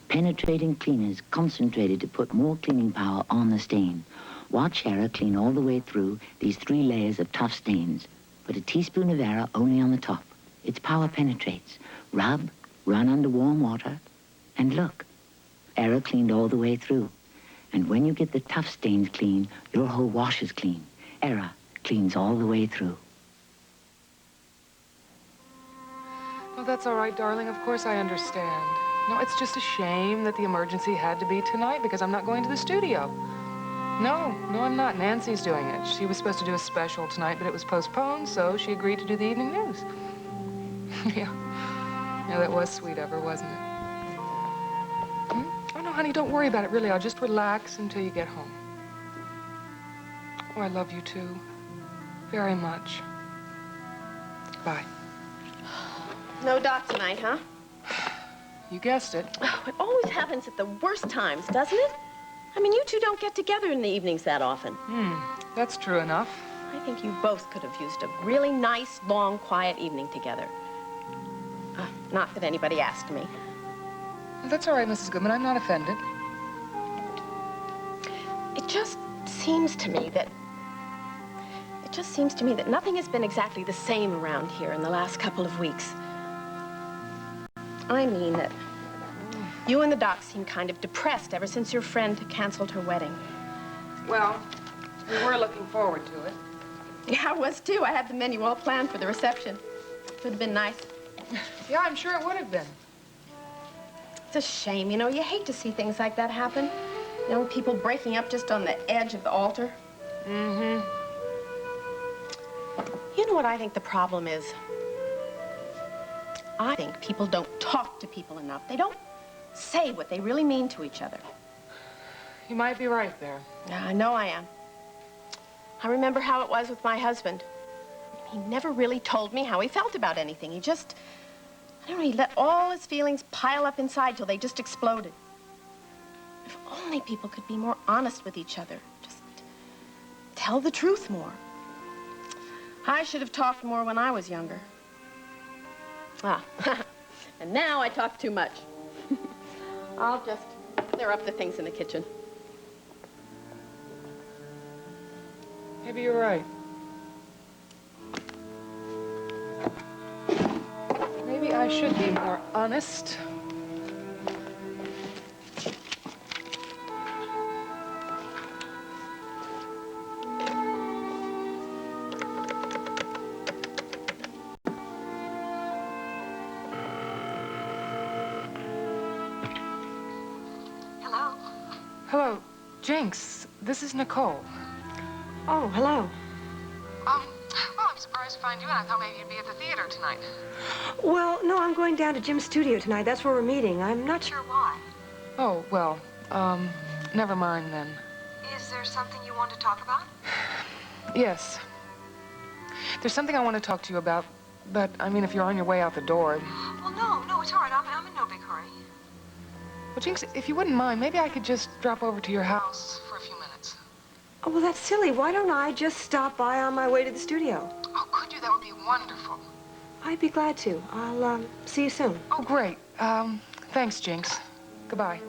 Penetrating cleaners concentrated to put more cleaning power on the stain. Watch Era clean all the way through these 3 layers of tough stains. Put a teaspoon of Era only on the top. Its power penetrates. Rub, run under warm water, and look. Era cleaned all the way through. And when you get the tough stains clean, your whole wash is clean. Era cleans all the way through. Oh, that's all right, darling. Of course I understand. No, it's just a shame that the emergency had to be tonight because I'm not going to the studio. No, I'm not. Nancy's doing it. She was supposed to do a special tonight, but it was postponed, so she agreed to do the evening news. Yeah, that was sweet of her, wasn't it? Oh, no, honey, don't worry about it, really. I'll just relax until you get home. Oh, I love you, too. Very much. Bye. No doc tonight, huh? You guessed it. Oh, it always happens at the worst times, doesn't it? I mean, you two don't get together in the evenings that often. That's true enough. I think you both could have used a really nice, long, quiet evening together. Not that anybody asked me. That's all right, Mrs. Goodman. I'm not offended. It just seems to me that nothing has been exactly the same around here in the last couple of weeks. I mean that you and the doc seem kind of depressed ever since your friend canceled her wedding. Well, we were looking forward to it. Yeah, I was too. I had the menu all planned for the reception. It would have been nice. Yeah, I'm sure it would have been. It's a shame, you know. You hate to see things like that happen. You know, people breaking up just on the edge of the altar. Mm-hmm. You know what I think the problem is? I think people don't talk to people enough. They don't say what they really mean to each other. You might be right there. Yeah, I know I am. I remember how it was with my husband. He never really told me how he felt about anything. He just, I don't know, he let all his feelings pile up inside till they just exploded. If only people could be more honest with each other. Just tell the truth more. I should have talked more when I was younger. Ah, and now I talk too much. I'll just clear up the things in the kitchen. Maybe you're right. Maybe I should be more honest. Hello? Hello, Jinx. This is Nicole. Oh, hello. Well, I'm surprised to find you, and I thought maybe you'd be at the theater tonight. Well, no, I'm going down to Jim's studio tonight. That's where we're meeting. I'm not sure why. Oh, well, never mind then. Is there something you want to talk about? Yes. There's something I want to talk to you about, but, I mean, if you're on your way out the door... Well, no, it's all right. I'm in no big hurry. Well, Jinx, if you wouldn't mind, maybe I could just drop over to your house for a few minutes. Oh, well, that's silly. Why don't I just stop by on my way to the studio? Oh, could you? That would be wonderful. I'd be glad to. I'll, see you soon. Oh, great. Thanks, Jinx. Goodbye.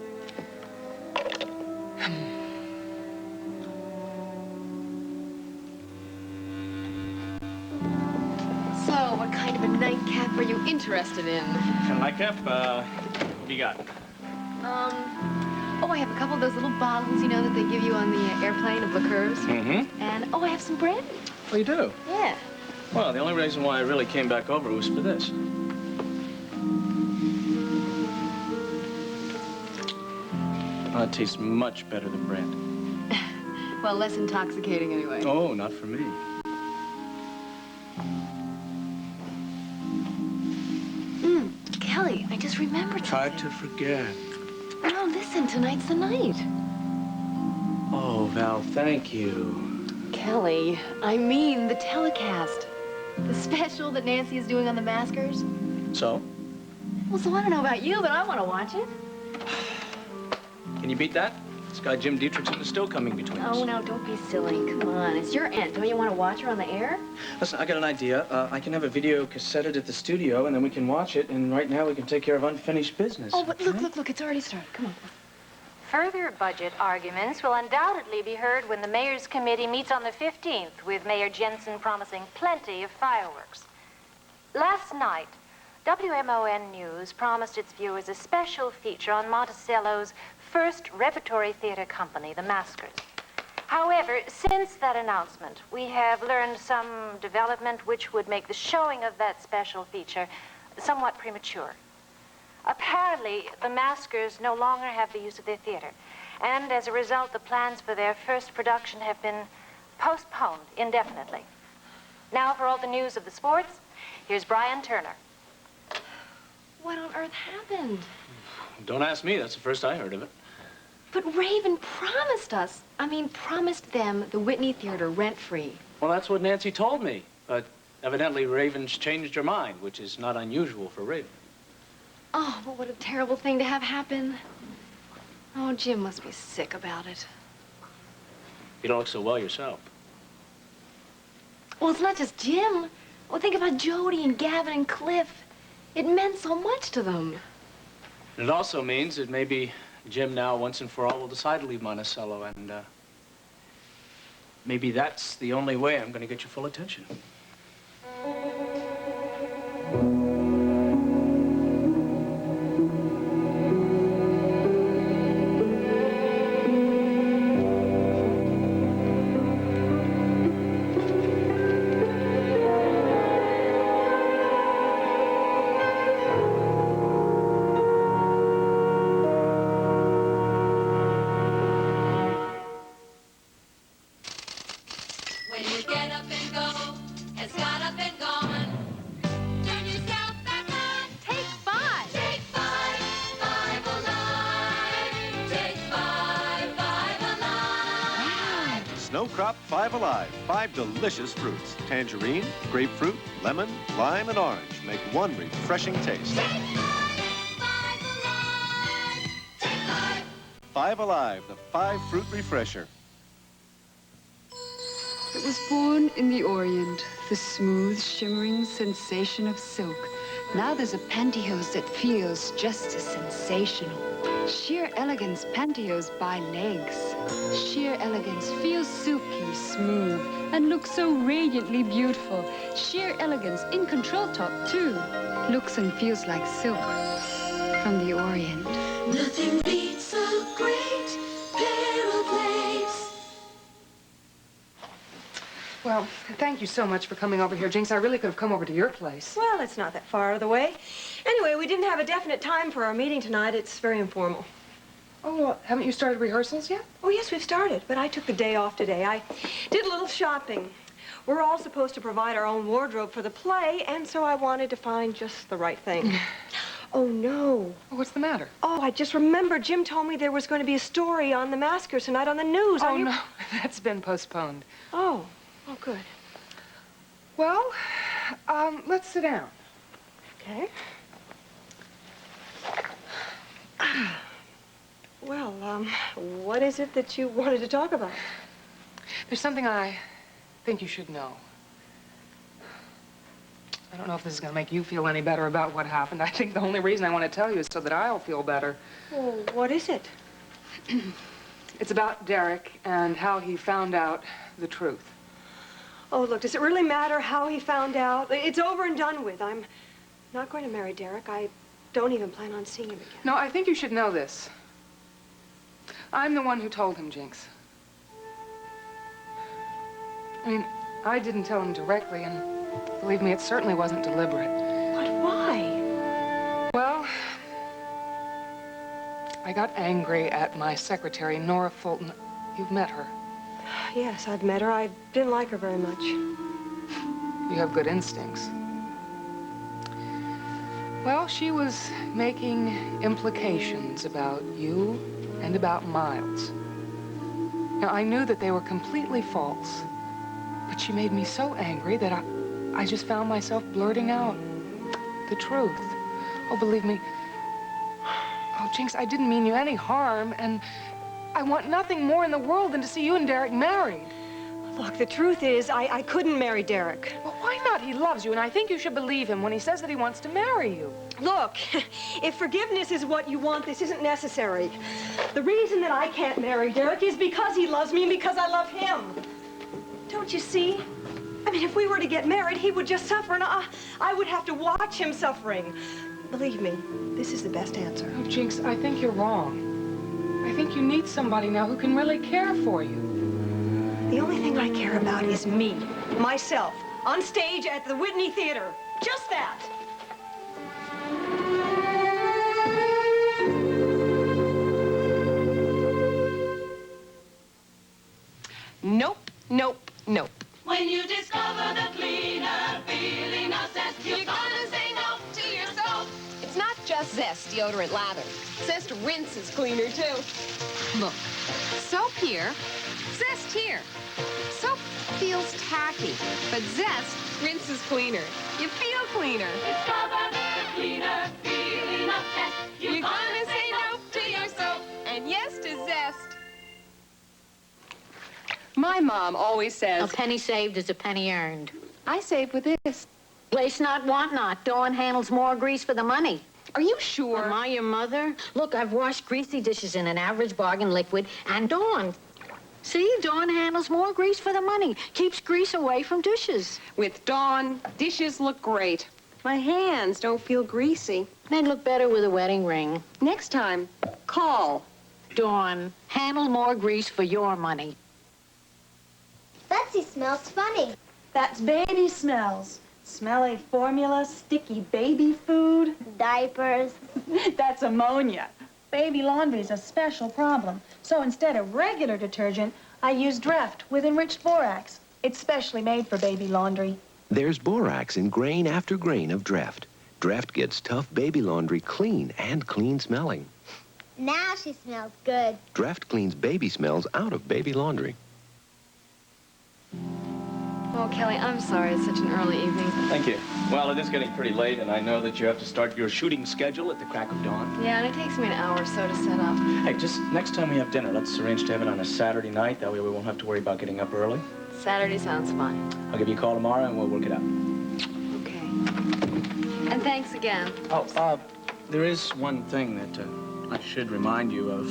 So, what kind of a nightcap are you interested in? Nightcap? What do you got? Oh, I have a couple of those little bottles, you know, that they give you on the airplane of liqueurs. Mm-hmm. And, oh, I have some brandy. Oh, you do? Yeah. Well, the only reason why I really came back over was for this. Oh, it tastes much better than brandy. Well, less intoxicating anyway. Oh, not for me. Kelly, I just remembered Tried something. to forget. No, listen, tonight's the night. Oh, Val, thank you. Kelly, I mean the telecast. The special that Nancy is doing on the Maskers. So? Well, so I don't know about you, but I want to watch it. Can you beat that? This guy Jim Dietrichson is still coming between us. Oh, now, don't be silly. Come on, it's your aunt. Don't you want to watch her on the air? Listen, I got an idea. I can have a video cassetted at the studio, and then we can watch it, and right now we can take care of unfinished business. Oh, but look, it's already started. Come on. Further budget arguments will undoubtedly be heard when the Mayor's Committee meets on the 15th, with Mayor Jensen promising plenty of fireworks. Last night, WMON News promised its viewers a special feature on Monticello's first repertory theater company, the Maskers. However, since that announcement, we have learned some development which would make the showing of that special feature somewhat premature. Apparently, the Maskers no longer have the use of their theater, and as a result, the plans for their first production have been postponed indefinitely. Now, for all the news of the sports, here's Brian Turner. What on earth happened? Don't ask me. That's the first I heard of it. But Raven promised us. Promised them the Whitney Theater rent-free. Well, that's what Nancy told me. But evidently, Raven's changed her mind, which is not unusual for Raven. Oh, but what a terrible thing to have happen. Oh, Jim must be sick about it. You don't look so well yourself. Well, it's not just Jim. Well, think about Jody and Gavin and Cliff. It meant so much to them. And it also means that maybe Jim now, once and for all, will decide to leave Monticello, and maybe that's the only way I'm going to get your full attention. When you get up and go, Snow Crop 5 Alive. 5 delicious fruits. Tangerine, grapefruit, lemon, lime, and orange make one refreshing taste. 5 Alive, the 5-fruit refresher. It was born in the Orient, the smooth, shimmering sensation of silk. Now there's a pantyhose that feels just as sensational. Sheer Elegance pantyhose by legs. Sheer Elegance feels silky smooth and looks so radiantly beautiful. Sheer Elegance in control top, too. Looks and feels like silk from the Orient. Nothing beats a great pair of legs. Well, thank you so much for coming over here, Jinx. I really could have come over to your place. Well, it's not that far out of the way. Anyway, we didn't have a definite time for our meeting tonight. It's very informal. Oh, well, haven't you started rehearsals yet? Oh, yes, we've started, but I took the day off today. I did a little shopping. We're all supposed to provide our own wardrobe for the play, and so I wanted to find just the right thing. Oh, no. What's the matter? Oh, I just remembered Jim told me there was going to be a story on the maskers tonight on the news. Oh, no, that's been postponed. Oh, good. Well, let's sit down. Okay. Well, what is it that you wanted to talk about? There's something I think you should know. I don't know if this is going to make you feel any better about what happened. I think the only reason I want to tell you is so that I'll feel better. Well, what is it? It's about Derek and how he found out the truth. Oh, look, does it really matter how he found out? It's over and done with. I'm not going to marry Derek. I don't even plan on seeing him again. No, I think you should know this. I'm the one who told him, Jinx. I mean, I didn't tell him directly, and believe me, it certainly wasn't deliberate. But why? Well, I got angry at my secretary, Nora Fulton. You've met her. Yes, I've met her. I didn't like her very much. You have good instincts. Well, she was making implications about you and about Miles. Now, I knew that they were completely false, but she made me so angry that I just found myself blurting out the truth. Oh, believe me. Oh, Jinx, I didn't mean you any harm, and I want nothing more in the world than to see you and Derek married. Look, the truth is, I couldn't marry Derek. Well, why not? He loves you, and I think you should believe him when he says that he wants to marry you. Look, if forgiveness is what you want, this isn't necessary. The reason that I can't marry Derek is because he loves me and because I love him. Don't you see? I mean, if we were to get married, he would just suffer, and I would have to watch him suffering. Believe me, this is the best answer. Oh, Jinx, I think you're wrong. I think you need somebody now who can really care for you. The only thing I care about is me, myself, on stage at the Whitney Theater. Just that. Nope, nope, nope. When you discover the cleaner, feeling of zest, you're gonna say no to yourself. It's not just Zest deodorant lather. Zest rinses cleaner, too. Look, soap here, Zest here. Soap feels tacky, but Zest rinses cleaner. You feel cleaner. Discover the cleaner, feeling of zest, You're gonna say no to your soap and yes to Zest. My mom always says... A penny saved is a penny earned. I saved with this. Waste not, want not. Dawn handles more grease for the money. Are you sure? Am I your mother? Look, I've washed greasy dishes in an average bargain liquid, and Dawn. See, Dawn handles more grease for the money. Keeps grease away from dishes. With Dawn, dishes look great. My hands don't feel greasy. They'd look better with a wedding ring. Next time, call. Dawn, handle more grease for your money. Betsy smells funny. That's baby smells. Smelly formula, sticky baby food. Diapers. That's ammonia. Baby laundry is a special problem. So instead of regular detergent, I use Dreft with enriched borax. It's specially made for baby laundry. There's borax in grain after grain of Dreft. Dreft gets tough baby laundry clean and clean smelling. Now she smells good. Dreft cleans baby smells out of baby laundry. Oh, Kelly, I'm sorry. It's such an early evening. Thank you. Well, it is getting pretty late, and I know that you have to start your shooting schedule at the crack of dawn. Yeah, and it takes me an hour or so to set up. Hey, just next time we have dinner, let's arrange to have it on a Saturday night. That way we won't have to worry about getting up early. Saturday sounds fine. I'll give you a call tomorrow, and we'll work it out. Okay. And thanks again. Oh, there is one thing that I should remind you of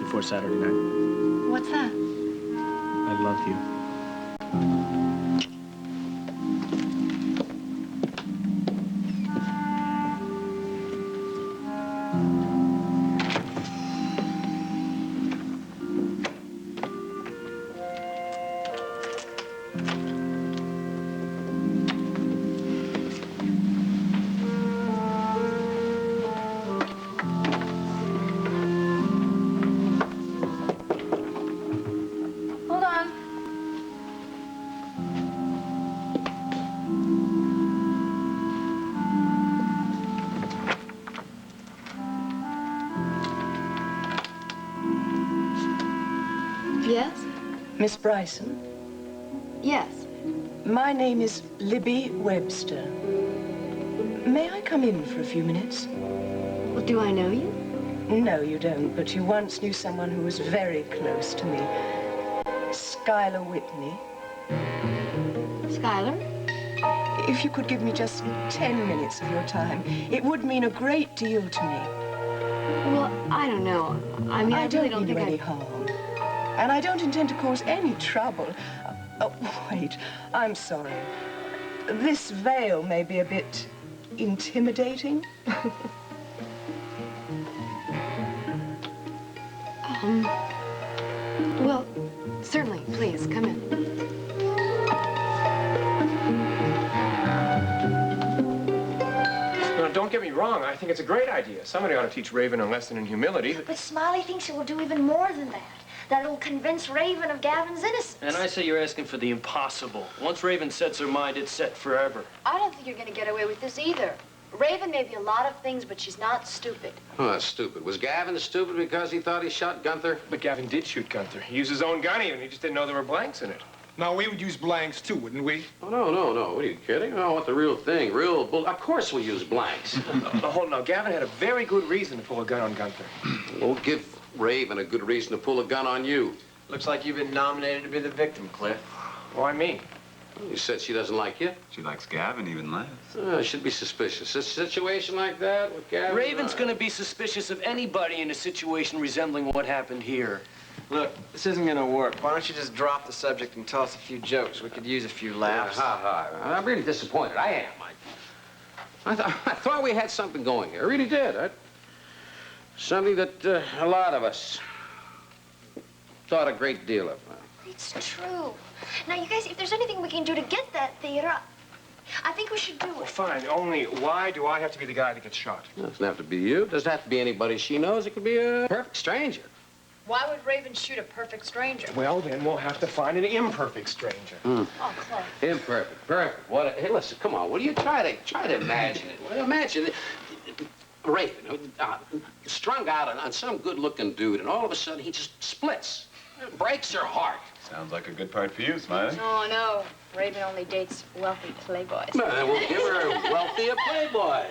before Saturday night. What's that? I love you. Hold on. Yes? Miss Bryson? Yes. My name is Libby Webster. May I come in for a few minutes? Well, do I know you? No, you don't, but you once knew someone who was very close to me. Schuyler Whitney. Schuyler? If you could give me just 10 minutes of your time, it would mean a great deal to me. Well, I don't know. I mean, I really don't mean think any harm. And I don't intend to cause any trouble. Oh, wait, I'm sorry. This veil may be a bit intimidating. Well, certainly. Please, come in. No, don't get me wrong. I think it's a great idea. Somebody ought to teach Raven a lesson in humility. But Smiley thinks it will do even more than that. That it'll convince Raven of Gavin's innocence. And I say you're asking for the impossible. Once Raven sets her mind, it's set forever. I don't think you're going to get away with this either. Raven may be a lot of things, but she's not stupid. Oh, that's stupid. Was Gavin stupid because he thought he shot Gunther? But Gavin did shoot Gunther. He used his own gun even. He just didn't know there were blanks in it. No, we would use blanks too, wouldn't we? Oh, no. What are you kidding? I want the real thing. Real bull. Of course we use blanks. No, hold on. Now, Gavin had a very good reason to pull a gun on Gunther. We'll give Raven a good reason to pull a gun on you. Looks like you've been nominated to be the victim, Cliff. Why me? You said she doesn't like you. She likes Gavin even less. Should be suspicious. A situation like that with Gavin. Raven's gonna be suspicious of anybody in a situation resembling what happened here. Look, this isn't gonna work. Why don't you just drop the subject and tell us a few jokes? We could use a few laughs. I'm really disappointed. I am. I thought we had something going here. I really did. Something that a lot of us thought a great deal of. It's true. Now, you guys, if there's anything we can do to get that theater, I think we should do it. Well, fine. Only why do I have to be the guy that gets shot? It doesn't have to be you. It doesn't have to be anybody she knows. It could be a perfect stranger. Why would Raven shoot a perfect stranger? Well, then we'll have to find an imperfect stranger. Oh, Cliff. Imperfect. Perfect. What? Hey, listen, come on. What do you try to imagine it? Well, imagine it. Raven, strung out on some good-looking dude, and all of a sudden he just splits. It breaks her heart. Sounds like a good part for you, Smiley. Oh, no. Raven only dates wealthy playboys. Well, then we'll give her a wealthier playboy.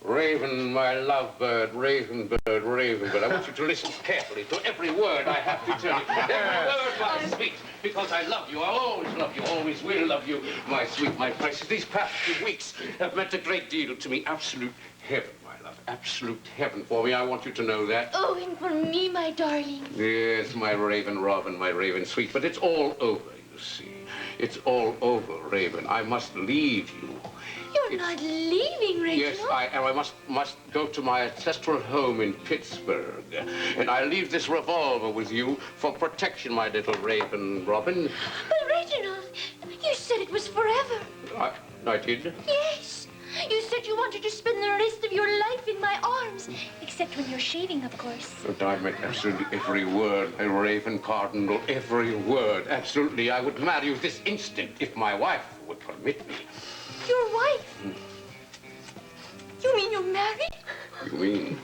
Raven, my lovebird, Raven bird, Raven bird. I want you to listen carefully to every word I have to tell you. Every word, my sweet, because I love you. I'll always love you, always will love you, my sweet, my precious. These past few weeks have meant a great deal to me. Absolute heaven, my love. Absolute heaven for me. I want you to know that. Oh, and for me, my darling. Yes, my Raven Robin, my Raven sweet. But it's all over, you see. It's all over, Raven. I must leave you. You're not leaving, Reginald. Yes, I am. I must go to my ancestral home in Pittsburgh. And I leave this revolver with you for protection, my little Raven Robin. But, Reginald, you said it was forever. I did? Yes. You said you wanted to spend the rest of your life in my arms. Except when you're shaving, of course. But I meant absolutely every word, my Raven Cardinal, every word. Absolutely, I would marry you this instant if my wife would permit me. Your wife? You mean you're married? You mean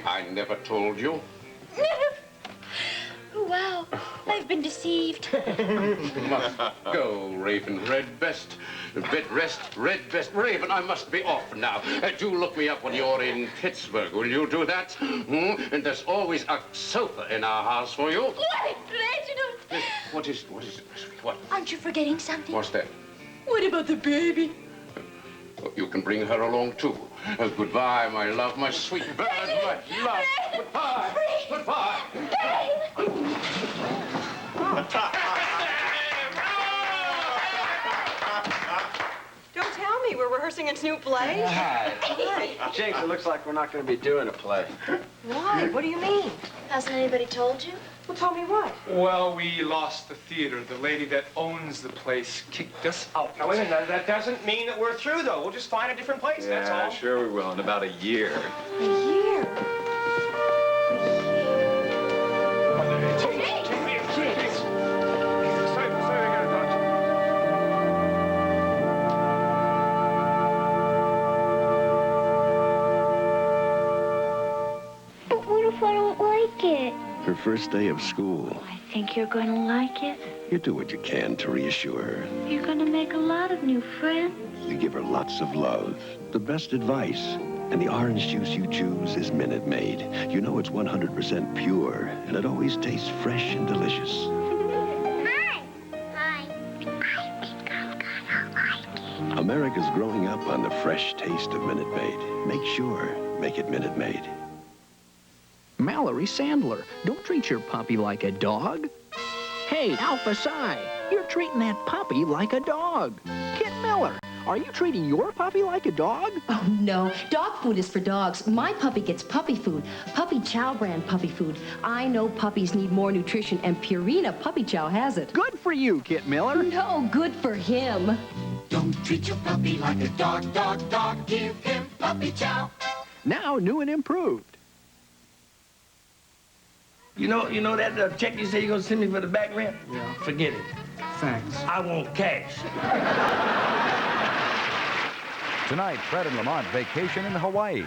I never told you? Never. Wow. I've been deceived. Must go, Raven. Red vest, bed rest, red vest. Raven, I must be off now. Do look me up when you're in Pittsburgh. Will you do that? And there's always a sofa in our house for you. Wait, Reginald. What is it? What? Aren't you forgetting something? What's that? What about the baby? You can bring her along, too. Goodbye, my love, my sweet bird, my love. Goodbye. Goodbye. Don't tell me. We're rehearsing a new play. Hi. Jinx, it looks like we're not going to be doing a play. Why? What do you mean? Hasn't anybody told you? Well, tell me what? Well, we lost the theater. The lady that owns the place kicked us out. Now, wait a minute. That doesn't mean that we're through, though. We'll just find a different place, that's all. Yeah, sure we will. In about a year. A year? But what if I don't like it? Her first day of school. I think you're going to like it. You do what you can to reassure her. You're going to make a lot of new friends. You give her lots of love, the best advice. And the orange juice you choose is Minute Maid. You know it's 100% pure, and it always tastes fresh and delicious. Hi. Hi. I think I'm gonna like it. America's growing up on the fresh taste of Minute Maid. Make sure, make it Minute Maid. Mallory Sandler, don't treat your puppy like a dog. Hey, Alpha Psi, you're treating that puppy like a dog. Kit Miller, are you treating your puppy like a dog? Oh, no. Dog food is for dogs. My puppy gets puppy food. Puppy Chow brand puppy food. I know puppies need more nutrition, and Purina Puppy Chow has it. Good for you, Kit Miller. No, good for him. Don't treat your puppy like a dog, dog, dog. Give him Puppy Chow. Now new and improved. You know that check you say you're gonna send me for the back rent? Yeah. Forget it. Thanks. I want cash. Tonight, Fred and Lamont vacation in Hawaii.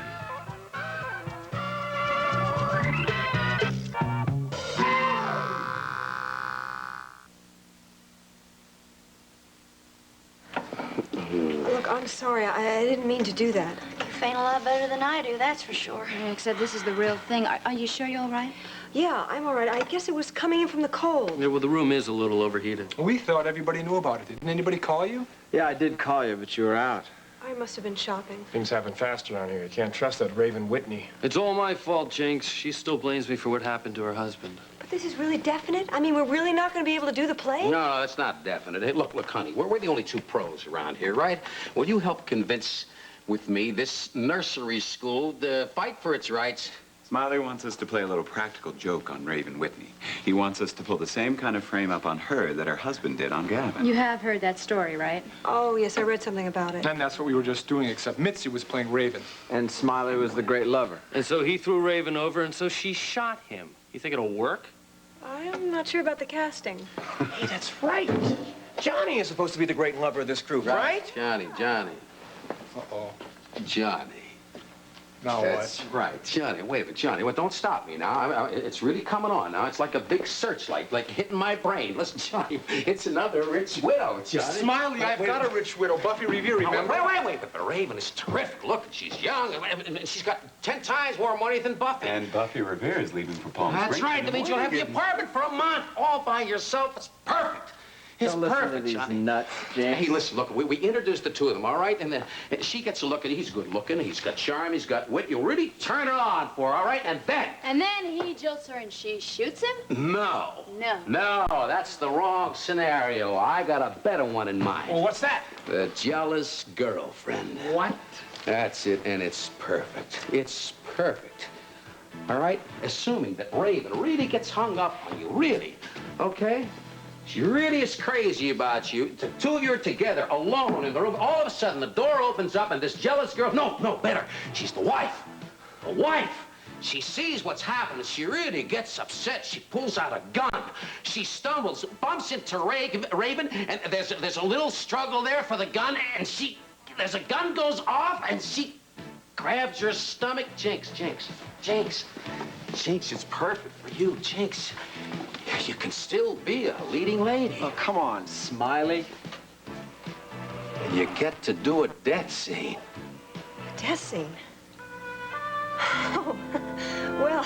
Look, I'm sorry. I didn't mean to do that. You faint a lot better than I do, that's for sure. Yeah, except this is the real thing. Are you sure you're all right? Yeah, I'm all right. I guess it was coming in from the cold. Yeah, well, the room is a little overheated. We thought everybody knew about it. Didn't anybody call you? Yeah, I did call you, but you were out. I must have been shopping. Things happen fast around here. You can't trust that Raven Whitney. It's all my fault, Jinx. She still blames me for what happened to her husband. But this is really definite? I mean, we're really not going to be able to do the play? No, that's not definite. Hey, look, honey, we're the only two pros around here, right? Will you help convince with me this nursery school to fight for its rights? Smiley wants us to play a little practical joke on Raven Whitney. He wants us to pull the same kind of frame up on her that her husband did on Gavin. You have heard that story, right? Oh, yes, I read something about it. And that's what we were just doing, except Mitzi was playing Raven. And Smiley was the great lover. And so he threw Raven over, and so she shot him. You think it'll work? I'm not sure about the casting. Hey, that's right. Johnny is supposed to be the great lover of this group, right? Johnny. Uh-oh. Johnny. Now That's right. Johnny, wait a minute. Johnny, well, don't stop me now. It's really coming on now. It's like a big searchlight, like hitting my brain. Listen, Johnny, it's another rich widow, Johnny. Smiley, I've got a rich widow. Buffy Revere, remember? Wait. But the Raven is terrific. Look, she's young, and she's got 10 times more money than Buffy. And Buffy Revere is leaving for Palm Springs. That's right. That means you'll have the apartment for a month all by yourself. It's perfect. It's Don't listen perfect, to these Johnny. nuts, James. Hey, listen, look, we introduced the two of them, all right? And then she gets a look at it. He's good looking. He's got charm. He's got wit. You'll really turn her on for her, all right? And then... And then he jilts her and she shoots him? No. No. No, that's the wrong scenario. I got a better one in mind. Well, what's that? The jealous girlfriend. What? That's it, and it's perfect. It's perfect. All right? Assuming that Raven really gets hung up on you, really, okay? She really is crazy about you. The two of you are together, alone in the room. All of a sudden, the door opens up, and this jealous girl... No, better. She's the wife. The wife. She sees what's happening. She really gets upset. She pulls out a gun. She stumbles, bumps into Raven, and there's a little struggle there for the gun, and there's a gun goes off, and she grabs your stomach. Jinx, it's perfect for you, Jinx. You can still be a leading lady. Oh, come on, Smiley. You get to do a death scene. A death scene? Oh, well,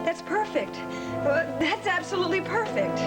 that's perfect. That's absolutely perfect.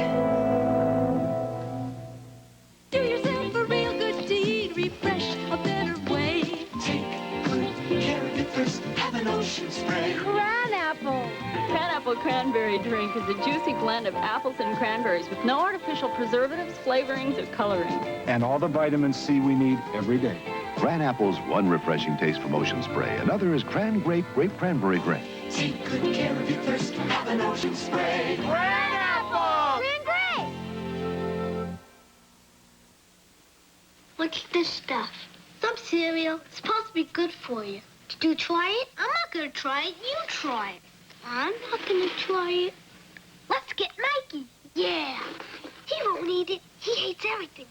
Do yourself a real good deed, refresh a better way. Take good care of it first, have an ocean spray. Cran-apple. Cran-apple cranberry drink is a juicy blend of apples and cranberries with no artificial preservatives, flavorings, or coloring. And all the vitamin C we need every day. Cran Apple's one refreshing taste from Ocean Spray. Another is Cran Grape, Grape Cranberry Grape. Take good care of it first, have an ocean spray. Cran-apple! Cran grape! Look at this stuff. Some cereal. It's supposed to be good for you. Did you try it? I'm not gonna try it. You try it. I'm not gonna try it. Let's get Mikey. Yeah. He won't eat it. He hates everything.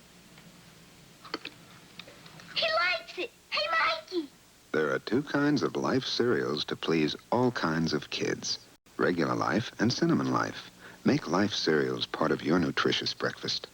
He likes it. Hey, Mikey. There are two kinds of Life cereals to please all kinds of kids. Regular Life and Cinnamon Life. Make Life cereals part of your nutritious breakfast.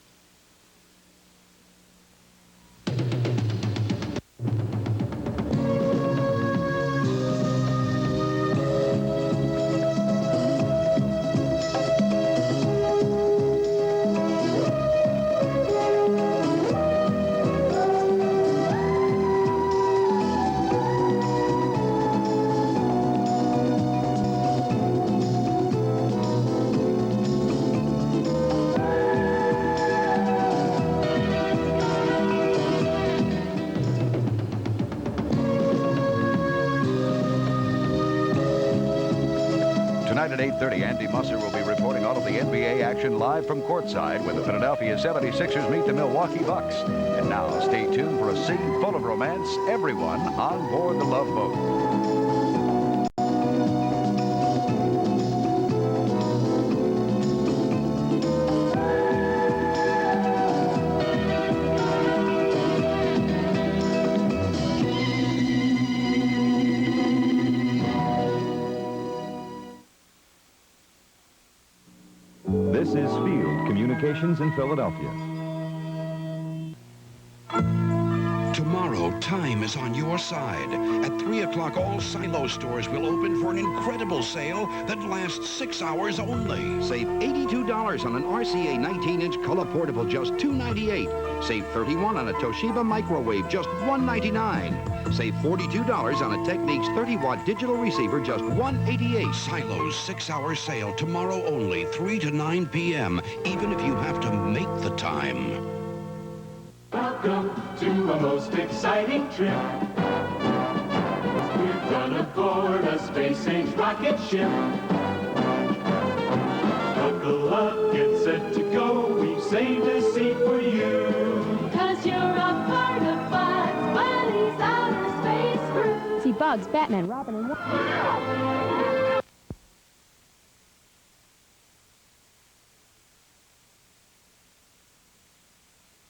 Tonight at 8:30, Andy Musser will be reporting all of the NBA action live from courtside when the Philadelphia 76ers meet the Milwaukee Bucks. And now, stay tuned for a scene full of romance. Everyone on board the Love Boat. This is Field Communications in Philadelphia. Tomorrow, time is on your side. At 3 o'clock, all Silo stores will open for an incredible sale that lasts 6 hours only. Save $82 on an RCA 19-inch color portable, just $298. Save $31 on a Toshiba microwave, just $199. Save $42 on a Techniques 30-watt digital receiver, just $188. Silo's 6-hour sale tomorrow only, 3 to 9 p.m., even if you have to make the time. Welcome to a most exciting trip. We're gonna board a space-age rocket ship. Buckle up, get set to go. We've saved a seat for you. 'Cause you're a part of Bugs Bunny's outer space crew. See Bugs, Batman, Robin, and...